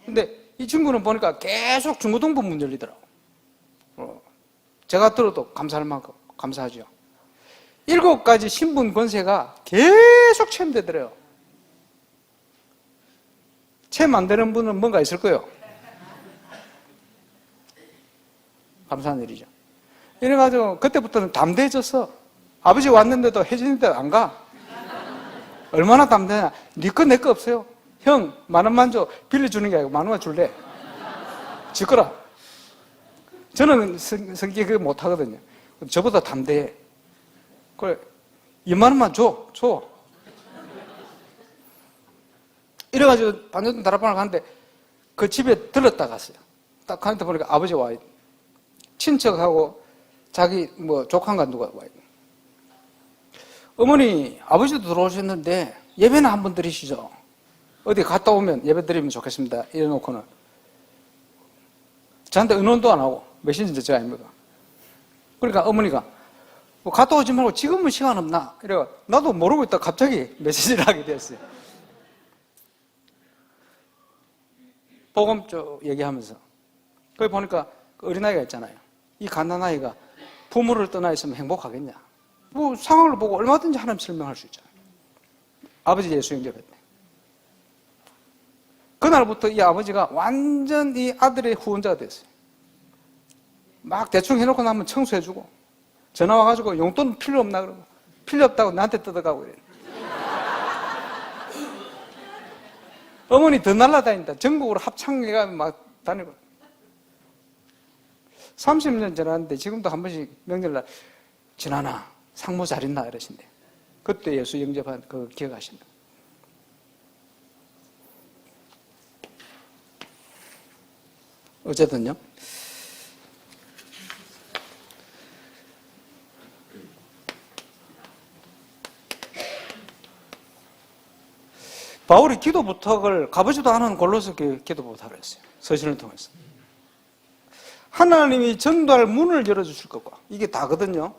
근데 이 친구는 보니까 계속 중고등부 문 열리더라고. 제가 들어도 감사할 만큼 감사하죠. 7가지 신분 권세가 계속 체험되더래요. 체험 안 되는 분은 뭔가 있을 거예요. 감사한 일이죠. 이래가지고 그때부터는 담대해졌어. 아버지 왔는데도 해주는데 안 가. 얼마나 담대냐. 네 거 내 거 없어요. 형 10,000원 줘. 빌려주는 게 아니고 10,000원 줄래. 질 거라. 저는 성격을 못하거든요. 저보다 담대해. 그래, 20,000원만 줘. 이래가지고 반대편 다락방을 가는데 그 집에 들렀다 갔어요. 딱 하는데 보니까 아버지가 와 있. 친척하고 자기 뭐 조카인가 누가 와 있. 어머니, 아버지도 들어오셨는데 예배는 한번 드리시죠. 어디 갔다 오면 예배 드리면 좋겠습니다. 이래놓고는 저한테 의논도 안 하고 메신저 제가 아닙니까? 그러니까 어머니가 뭐 갔다 오지 말고 지금은 시간 없나? 이래가 나도 모르고 있다 갑자기 메시지를 하게 됐어요. 복음 쪽 얘기하면서 거기 보니까 그 어린아이가 있잖아요. 이 갓난아이가 부모를 떠나 있으면 행복하겠냐? 뭐 상황을 보고 얼마든지 하나님 설명할 수 있잖아요. 아버지 예수 영접했대. 그날부터 이 아버지가 완전 이 아들의 후원자가 됐어요. 막 대충 해놓고 나면 청소해주고 전화 와가지고 용돈 필요 없나 그러고 필요 없다고 나한테 뜯어가고 이래. 어머니 더 날라다닌다. 전국으로 합창회가 막 다니고. 30년 지났는데 지금도 한 번씩 명절날 지나나 상모 잘 있나 이러신대. 그때 예수 영접한 그 기억하신다. 어쨌든요. 바울이 기도 부탁을 가보지도 않은 골로새 기도 부탁을 했어요. 서신을 통해서. 하나님이 전도할 문을 열어주실 것과 이게 다거든요.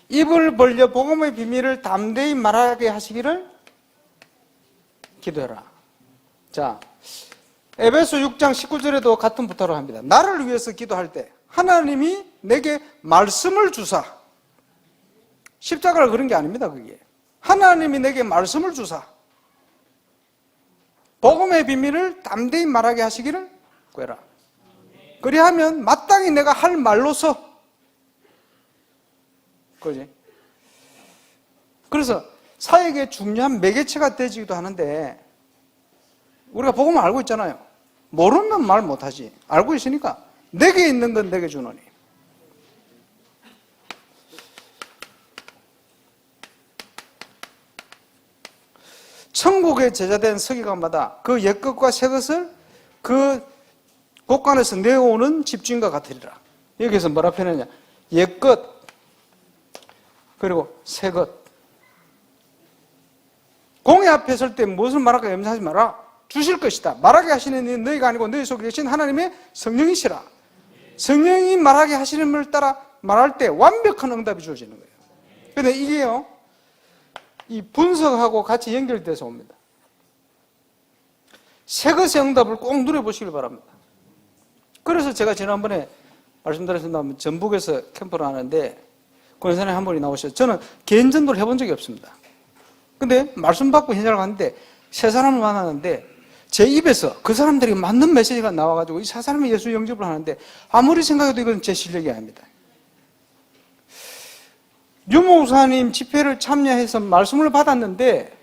입을 벌려 복음의 비밀을 담대히 말하게 하시기를 기도해라. 자, 에베소 6장 19절에도 같은 부탁을 합니다. 나를 위해서 기도할 때 하나님이 내게 말씀을 주사. 십자가를 그런 게 아닙니다. 그게 하나님이 내게 말씀을 주사 복음의 비밀을 담대히 말하게 하시기를 구해라. 그리하면 마땅히 내가 할 말로서 그지? 그래서 사역에 중요한 매개체가 되지기도 하는데 우리가 복음을 알고 있잖아요. 모르면 말 못하지. 알고 있으니까 내게 있는 건 내게 주노니. 천국의 제자된 서기관마다 그 옛것과 새것을 그 곳간에서 내어오는 집주인과 같으리라. 여기서 뭐라 표현하냐? 옛것 그리고 새것. 공의 앞에 설 때 무엇을 말할까 염려하지 마라. 주실 것이다. 말하게 하시는 이는 너희가 아니고 너희 속에 계신 하나님의 성령이시라. 성령이 말하게 하시는 분을 따라 말할 때 완벽한 응답이 주어지는 거예요. 그런데 이게요, 이 분석하고 같이 연결돼서 옵니다. 새 것의 응답을 꼭 누려보시길 바랍니다. 그래서 제가 지난번에 말씀드렸습니다. 전북에서 캠프를 하는데 권사님 한 분이 나오셔서 저는 개인 전도를 해본 적이 없습니다. 근데 말씀 받고 현장을 갔는데 세 사람을 만나는데 제 입에서 그 사람들이 맞는 메시지가 나와가지고 이 세 사람이 예수 영접을 하는데 아무리 생각해도 이건 제 실력이 아닙니다. 유목사님 집회를 참여해서 말씀을 받았는데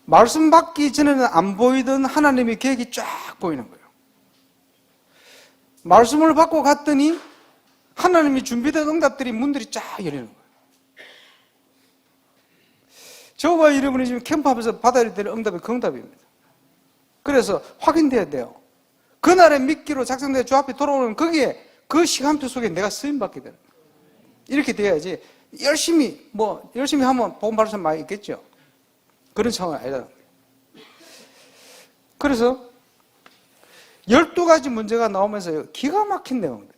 말씀 받기 전에는 안 보이던 하나님의 계획이 쫙 보이는 거예요. 말씀을 받고 갔더니 하나님이 준비된 응답들이 문들이 쫙 열리는 거예요. 저와 여러분이 지금 캠프 앞에서 받아야 될 응답이 그 응답입니다. 그래서 확인돼야 돼요. 그날의 미끼로 작성된 주 앞에 돌아오면 거기에 그 시간표 속에 내가 쓰임받게 되는 거예요. 이렇게 돼야지 열심히 하면 복음 발전 많이 있겠죠. 그런 상황이 아니라는 거예요. 그래서 12가지 문제가 나오면서 기가 막힌 내용입니다.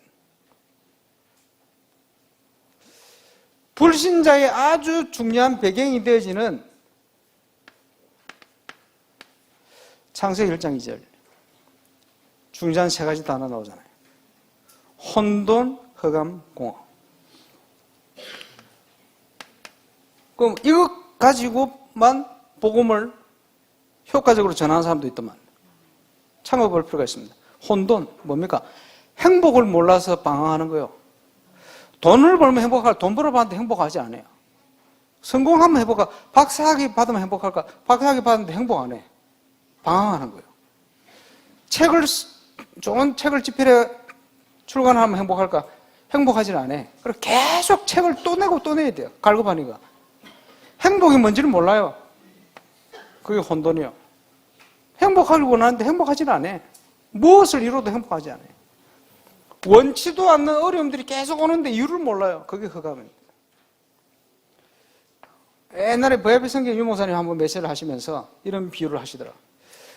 불신자의 아주 중요한 배경이 되어지는 창세기 1장 2절 중요한 세 가지 단어 나오잖아요. 혼돈, 흑암, 공허. 그럼 이것 가지고만 복음을 효과적으로 전하는 사람도 있더만 참아볼 필요가 있습니다. 혼돈, 뭡니까? 행복을 몰라서 방황하는 거예요. 돈을 벌면 행복할까? 돈 벌어봤는데 행복하지 않아요. 성공하면 행복할까? 박사학위 받으면 행복할까? 박사학위 받았는데 행복 안 해. 방황하는 거예요. 좋은 책을 집필해 출간하면 행복할까? 행복하지 않아. 그래서 계속 책을 또 내고 또 내야 돼요. 갈급하니까. 행복이 뭔지를 몰라요. 그게 혼돈이요. 행복하길 원하는데 행복하지는 않아. 무엇을 이뤄도 행복하지 않아요. 원치도 않는 어려움들이 계속 오는데 이유를 몰라요. 그게 흑암입니다. 옛날에 부야비 성경 유목사님 한번 메시지를 하시면서 이런 비유를 하시더라.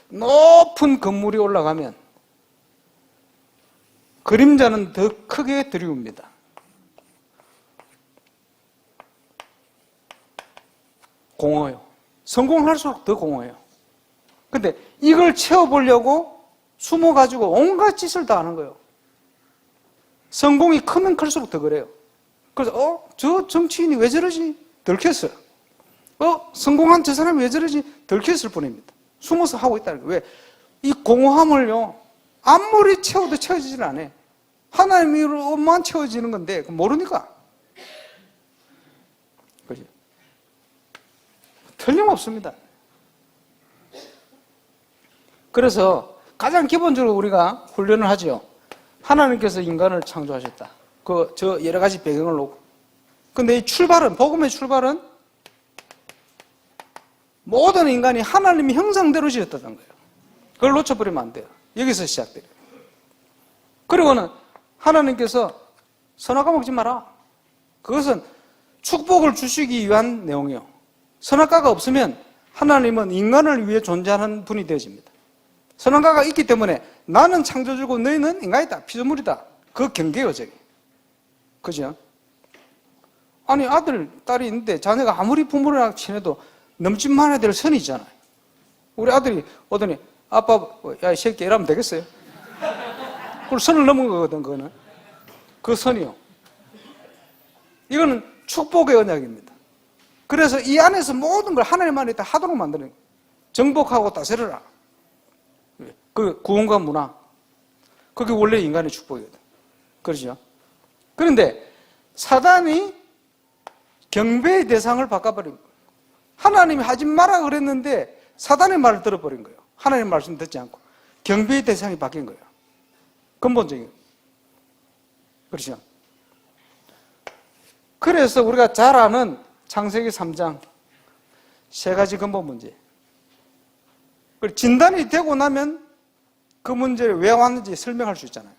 높은 건물이 올라가면 그림자는 더 크게 들이웁니다. 공허해요. 성공할수록 더 공허해요. 근데 이걸 채워보려고 숨어가지고 온갖 짓을 다 하는 거예요. 성공이 크면 클수록 더 그래요. 그래서 저 정치인이 왜 저러지? 들켰어요. 성공한 저 사람이 왜 저러지? 들켰을 뿐입니다. 숨어서 하고 있다는 거예요. 왜? 이 공허함을요, 아무리 채워도 채워지질 않아요. 하나님으로만 채워지는 건데 모르니까. 그죠? 틀림없습니다. 그래서 가장 기본적으로 우리가 훈련을 하죠. 하나님께서 인간을 창조하셨다. 저 여러 가지 배경을 놓고. 근데 이 출발은, 복음의 출발은 모든 인간이 하나님의 형상대로 지었다는 거예요. 그걸 놓쳐버리면 안 돼요. 여기서 시작돼요. 그리고는 하나님께서 선악과 먹지 마라. 그것은 축복을 주시기 위한 내용이에요. 선악과가 없으면 하나님은 인간을 위해 존재하는 분이 되어집니다. 선악과가 있기 때문에 나는 창조주고 너희는 인간이다, 피조물이다. 그 경계예요, 저게. 그죠? 아니, 아들, 딸이 있는데 자녀가 아무리 부모랑 친해도 넘짓만 해야 될 선이 있잖아요. 우리 아들이 오더니 아빠, 야, 이 새끼 이러면 되겠어요? 그걸 선을 넘은 거거든, 그거는. 그 선이요. 이거는 축복의 언약입니다. 그래서 이 안에서 모든 걸 하나님 안에 다 하도록 만드는 거예요. 정복하고 다스려라. 그 구원과 문화. 그게 원래 인간의 축복이거든. 그렇죠? 그런데 사단이 경배의 대상을 바꿔버린 거예요. 하나님이 하지 마라 그랬는데 사단의 말을 들어버린 거예요. 하나님의 말씀 듣지 않고. 경배의 대상이 바뀐 거예요. 근본적인 거예요. 그렇죠? 그래서 우리가 잘 아는 창세기 3장 세 가지 근본 문제. 진단이 되고 나면 그 문제를 왜 왔는지 설명할 수 있잖아요.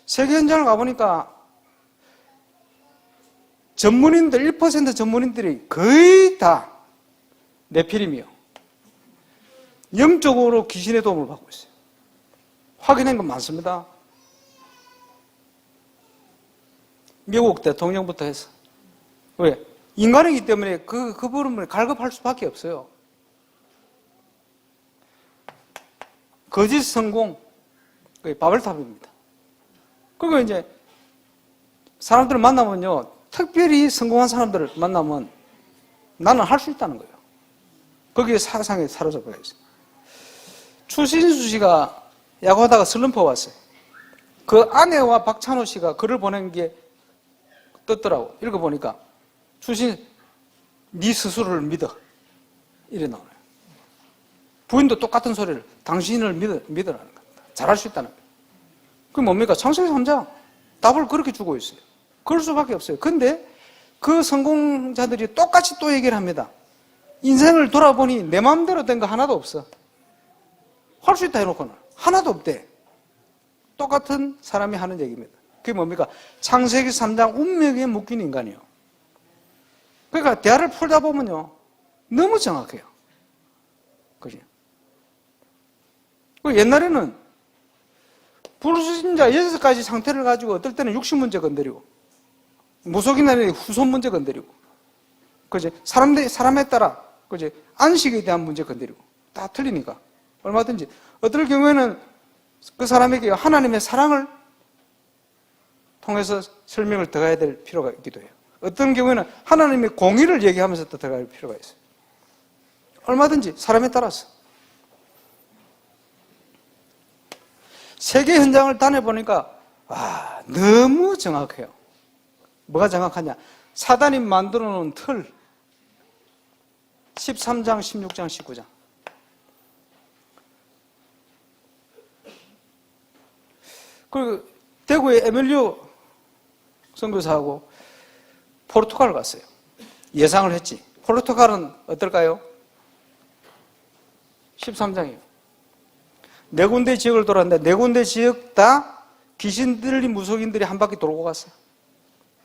세계 현장을 가보니까 전문인들, 1% 전문인들이 거의 다 네피림이요. 영적으로 귀신의 도움을 받고 있어요. 확인한 건 많습니다. 미국 대통령부터 해서. 왜? 인간이기 때문에 그 부분을 갈급할 수밖에 없어요. 거짓 성공, 바벨탑입니다. 그리고 이제 사람들을 만나면요, 특별히 성공한 사람들을 만나면 나는 할 수 있다는 거예요. 거기에 사상에 사로잡혀 있어요. 추신수 씨가 야구하다가 슬럼프 왔어요. 그 아내와 박찬호 씨가 글을 보낸 게 떴더라고. 읽어보니까 네 스스로를 믿어. 이래 나오네요. 부인도 똑같은 소리를 당신을 믿으라는 겁니다. 잘할 수 있다는 거예요. 그게 뭡니까? 창세기 3장 답을 그렇게 주고 있어요. 그럴 수밖에 없어요. 근데 그 성공자들이 똑같이 또 얘기를 합니다. 인생을 돌아보니 내 마음대로 된 거 하나도 없어. 할 수 있다 해놓고는 하나도 없대. 똑같은 사람이 하는 얘기입니다. 그게 뭡니까? 창세기 3장 운명에 묶인 인간이요. 그러니까 대화를 풀다 보면요, 너무 정확해요. 그죠? 옛날에는 불신자 6가지 상태를 가지고 어떨 때는 육신 문제 건드리고, 무속인들은 후손 문제 건드리고, 그지? 사람에 따라, 그지? 안식에 대한 문제 건드리고, 다 틀리니까. 얼마든지. 어떨 경우에는 그 사람에게 하나님의 사랑을 통해서 설명을 더해야 될 필요가 있기도 해요. 어떤 경우에는 하나님의 공의를 얘기하면서 또 들어갈 필요가 있어요. 얼마든지 사람에 따라서. 세계 현장을 다녀보니까 와, 너무 정확해요. 뭐가 정확하냐? 사단이 만들어 놓은 틀 13장, 16장, 19장. 그리고 대구에 에밀리오 선교사하고 포르투갈 갔어요. 예상을 했지. 포르투갈은 어떨까요? 13장이에요. 네 군데 지역을 돌았는데 네 군데 지역 다 귀신 들린 무속인들이 한 바퀴 돌고 갔어요.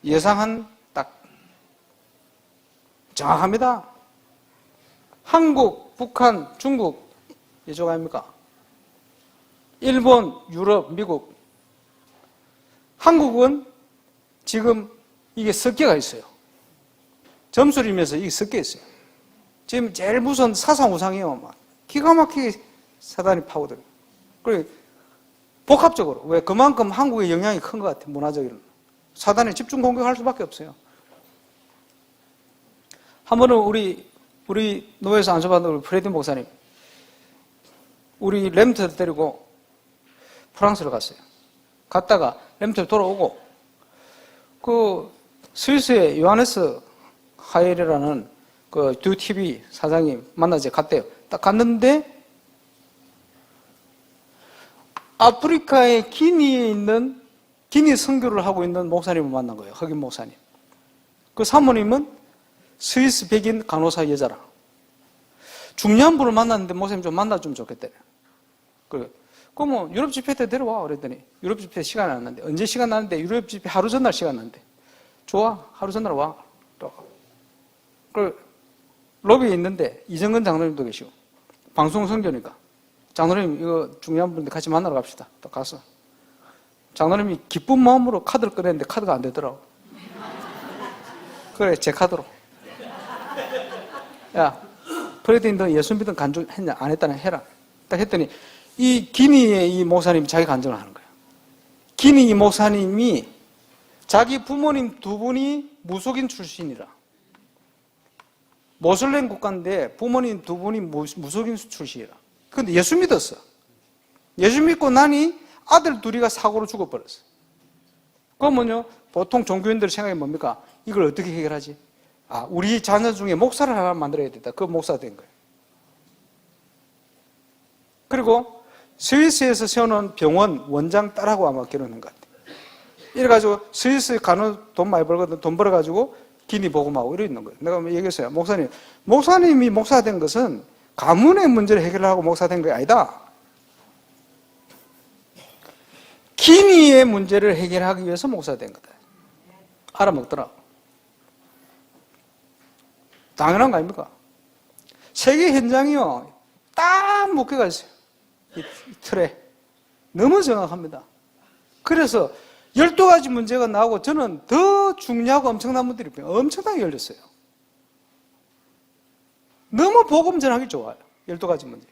예상한 딱 정확합니다. 한국, 북한, 중국 이쪽 아닙니까? 일본, 유럽, 미국. 한국은 지금 이게 섞여가 있어요. 점술이면서 이게 섞여 있어요. 지금 제일 무서운 사상우상이요. 막 기가 막히게 사단이 파고들어요. 그리고 복합적으로. 왜? 그만큼 한국의 영향이 큰 것 같아요. 문화적으로. 사단에 집중 공격할 수밖에 없어요. 한 번은 우리 노예에서 안수받은 우리 프레디 목사님, 우리 렘트를 데리고 프랑스로 갔어요. 갔다가 렘트를 돌아오고, 그 스위스의 요하네스 하이레라는 그 듀티비 사장님 만나서 갔대요. 딱 갔는데, 아프리카의 기니에 있는, 기니 선교를 하고 있는 목사님을 만난 거예요. 흑인 목사님. 그 사모님은 스위스 백인 간호사 여자라. 중요한 분을 만났는데 목사님 좀 만나주면 좋겠대. 그래. 그럼 유럽 집회 때 데려와. 그랬더니 유럽 집회 시간이 안 났는데. 언제 시간 나는데? 유럽 집회 하루 전날 시간 났는데. 좋아. 하루 전날 와. 또. 그 로비에 있는데 이정근 장로님도 계시고. 방송 선교니까. 장로님 이거 중요한 분인데 같이 만나러 갑시다. 또 가서. 장로님이 기쁜 마음으로 카드를 꺼냈는데 카드가 안 되더라고. 그래, 제 카드로. 야, 프레디 너 예수 믿은 간증 했냐? 안 했다는 해라. 딱 했더니 이 기니의 이 목사님이 자기 간증을 하는 거예요. 기니 이 목사님이 자기 부모님 두 분이 무속인 출신이라. 모슬렘 국가인데 부모님 두 분이 무속인 출신이라. 근데 예수 믿었어. 예수 믿고 나니 아들 둘이가 사고로 죽어버렸어. 그러면요, 보통 종교인들 생각이 뭡니까? 이걸 어떻게 해결하지? 아, 우리 자녀 중에 목사를 하나 만들어야 된다. 그 목사 된 거예요. 그리고 스위스에서 세워놓은 병원 원장 딸하고 아마 결혼한 것 같아요. 이래가지고 스위스에 가는 돈 많이 벌거든. 돈 벌어가지고 기니 복음하고 이러 있는 거예요. 내가 얘기했어요. 목사님이 목사 된 것은 가문의 문제를 해결하고 목사 된 게 아니다. 기니의 문제를 해결하기 위해서 목사 된 거다. 알아먹더라. 당연한 거 아닙니까? 세계 현장이요, 딱 묶여가 있어요. 이 틀에. 너무 정확합니다. 그래서 12가지 문제가 나오고 저는 더 중요하고 엄청난 분들이 엄청나게 열렸어요. 너무 복음 전하기 좋아요. 12가지 문제.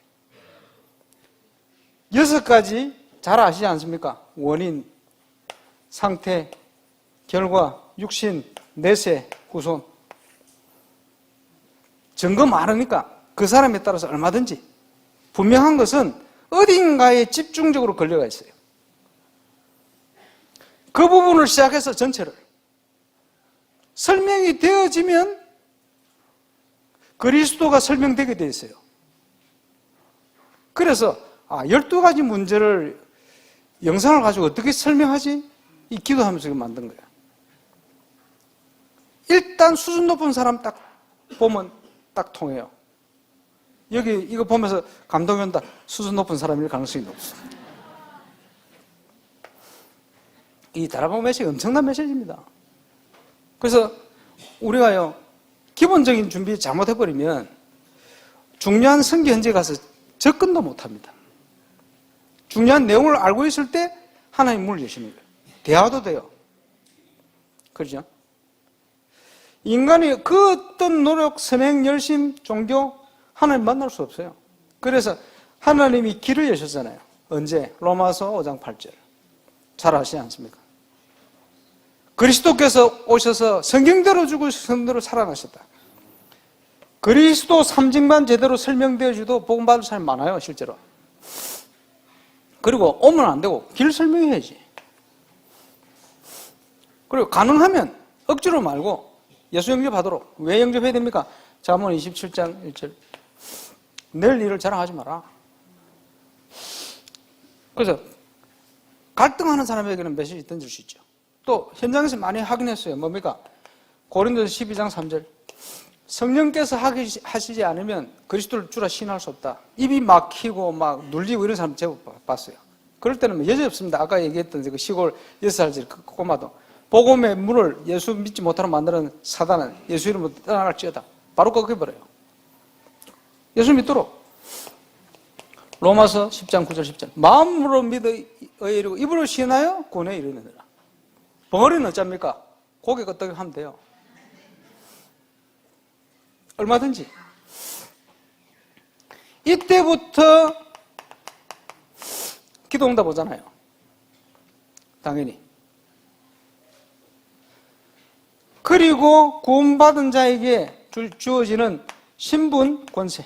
6가지 잘 아시지 않습니까? 원인, 상태, 결과, 육신, 내세, 후손. 증거 많으니까 그 사람에 따라서 얼마든지. 분명한 것은 어딘가에 집중적으로 걸려가 있어요. 그 부분을 시작해서 전체를 설명이 되어지면 그리스도가 설명되게 되어 있어요. 그래서 12가지 문제를 영상을 가지고 어떻게 설명하지? 이 기도하면서 만든 거예요. 일단 수준 높은 사람 딱 보면 딱 통해요. 여기 이거 보면서 감동이 온다. 수준 높은 사람일 가능성이 높습니다. 이 다락방 메시지 엄청난 메시지입니다. 그래서 우리가요, 기본적인 준비 잘못해버리면 중요한 성경 현장에 가서 접근도 못합니다. 중요한 내용을 알고 있을 때 하나님 문을 여시는 거예요. 대화도 돼요. 그렇죠? 인간이 그 어떤 노력, 선행, 열심, 종교 하나님 만날 수 없어요. 그래서 하나님이 길을 여셨잖아요. 언제? 로마서 5장 8절. 잘 아시지 않습니까? 그리스도께서 오셔서 성경대로 죽으셔서 성경대로 살아나셨다. 그리스도 삼징만 제대로 설명되어 주도 복음 받을 사람이 많아요, 실제로. 그리고 오면 안 되고 길 설명해야지. 그리고 가능하면 억지로 말고 예수 영접하도록. 왜 영접해야 됩니까? 잠언 27장 1절. 낼 일을 자랑하지 마라. 그래서 갈등하는 사람에게는 메시지 던질 수 있죠. 또 현장에서 많이 확인했어요. 뭡니까? 고린도서 12장 3절. 성령께서 하시지 않으면 그리스도를 주라 시인할 수 없다. 입이 막히고 막 눌리고 이런 사람 제법 봤어요. 그럴 때는 뭐 여지 없습니다. 아까 얘기했던 그 시골 6살짜리 그 꼬마도 복음의 문을 예수 믿지 못하는 만드는 사단은 예수 이름으로 떠나갈지어다. 바로 꺾여버려요. 예수 믿도록. 로마서 10장 9절 10절 마음으로 믿어 이르고 입으로 시인하여 구원에 이르느니라. 벙어리는 어쩝니까? 고개 끄덕여 하면 돼요. 얼마든지. 이때부터 기도 응답 오잖아요. 당연히. 그리고 구원받은 자에게 주어지는 신분 권세.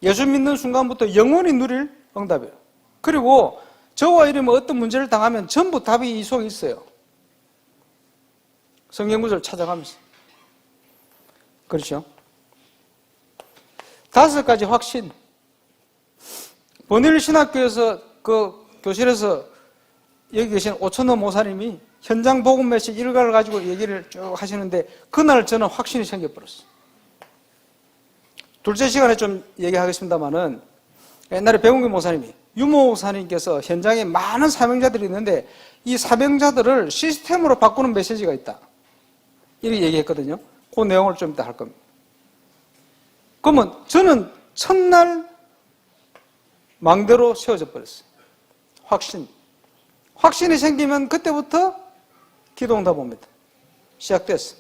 예수 믿는 순간부터 영원히 누릴 응답이에요. 그리고 저와 이름에 어떤 문제를 당하면 전부 답이 이 속에 있어요. 성경 구절을 찾아가면서. 그렇죠? 5가지 확신. 번일 신학교에서 그 교실에서 여기 계신 오천호 모사님이 현장 복음 메시지 일가를 가지고 얘기를 쭉 하시는데 그날 저는 확신이 생겨버렸어요. 둘째 시간에 좀 얘기하겠습니다만은 옛날에 배웅규 모사님이 유모 모사님께서 현장에 많은 사명자들이 있는데 이 사명자들을 시스템으로 바꾸는 메시지가 있다. 이렇게 얘기했거든요. 그 내용을 좀 이따 할 겁니다. 그러면 저는 첫날 망대로 세워져 버렸어요. 확신. 확신이 생기면 그때부터 기도응답 옵니다. 시작됐어요.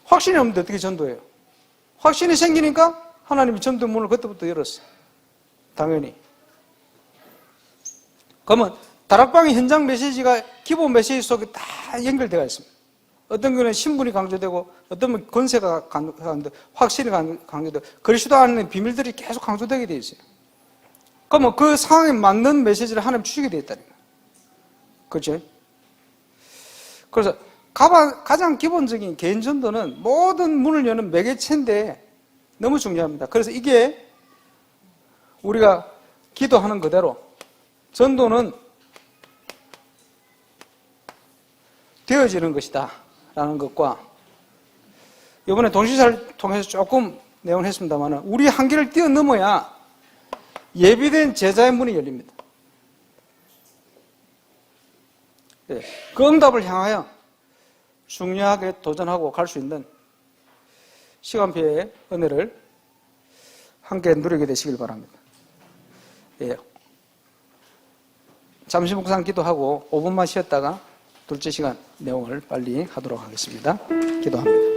확신이 없는데 어떻게 전도해요? 확신이 생기니까 하나님이 전도 문을 그때부터 열었어요. 당연히. 그러면 다락방의 현장 메시지가 기본 메시지 속에 다 연결되어 있습니다. 어떤 경우는 신분이 강조되고 어떤 경우는 권세가 강조되고 확신이 강조되고 그리스도 안에 비밀들이 계속 강조되게 되어 있어요. 그러면 그 상황에 맞는 메시지를 하나님 주시게 되어 있다는 거예요. 그렇죠? 그래서 가장 기본적인 개인 전도는 모든 문을 여는 매개체인데 너무 중요합니다. 그래서 이게 우리가 기도하는 그대로 전도는 되어지는 것이다 라는 것과 이번에 동시사를 통해서 조금 내용을 했습니다만 우리 한계를 뛰어넘어야 예비된 제자의 문이 열립니다. 그 응답을 향하여 중요하게 도전하고 갈 수 있는 시간표의 은혜를 함께 누리게 되시길 바랍니다. 예. 잠시 묵상 기도하고 5분만 쉬었다가 둘째 시간 내용을 빨리 하도록 하겠습니다. 기도합니다.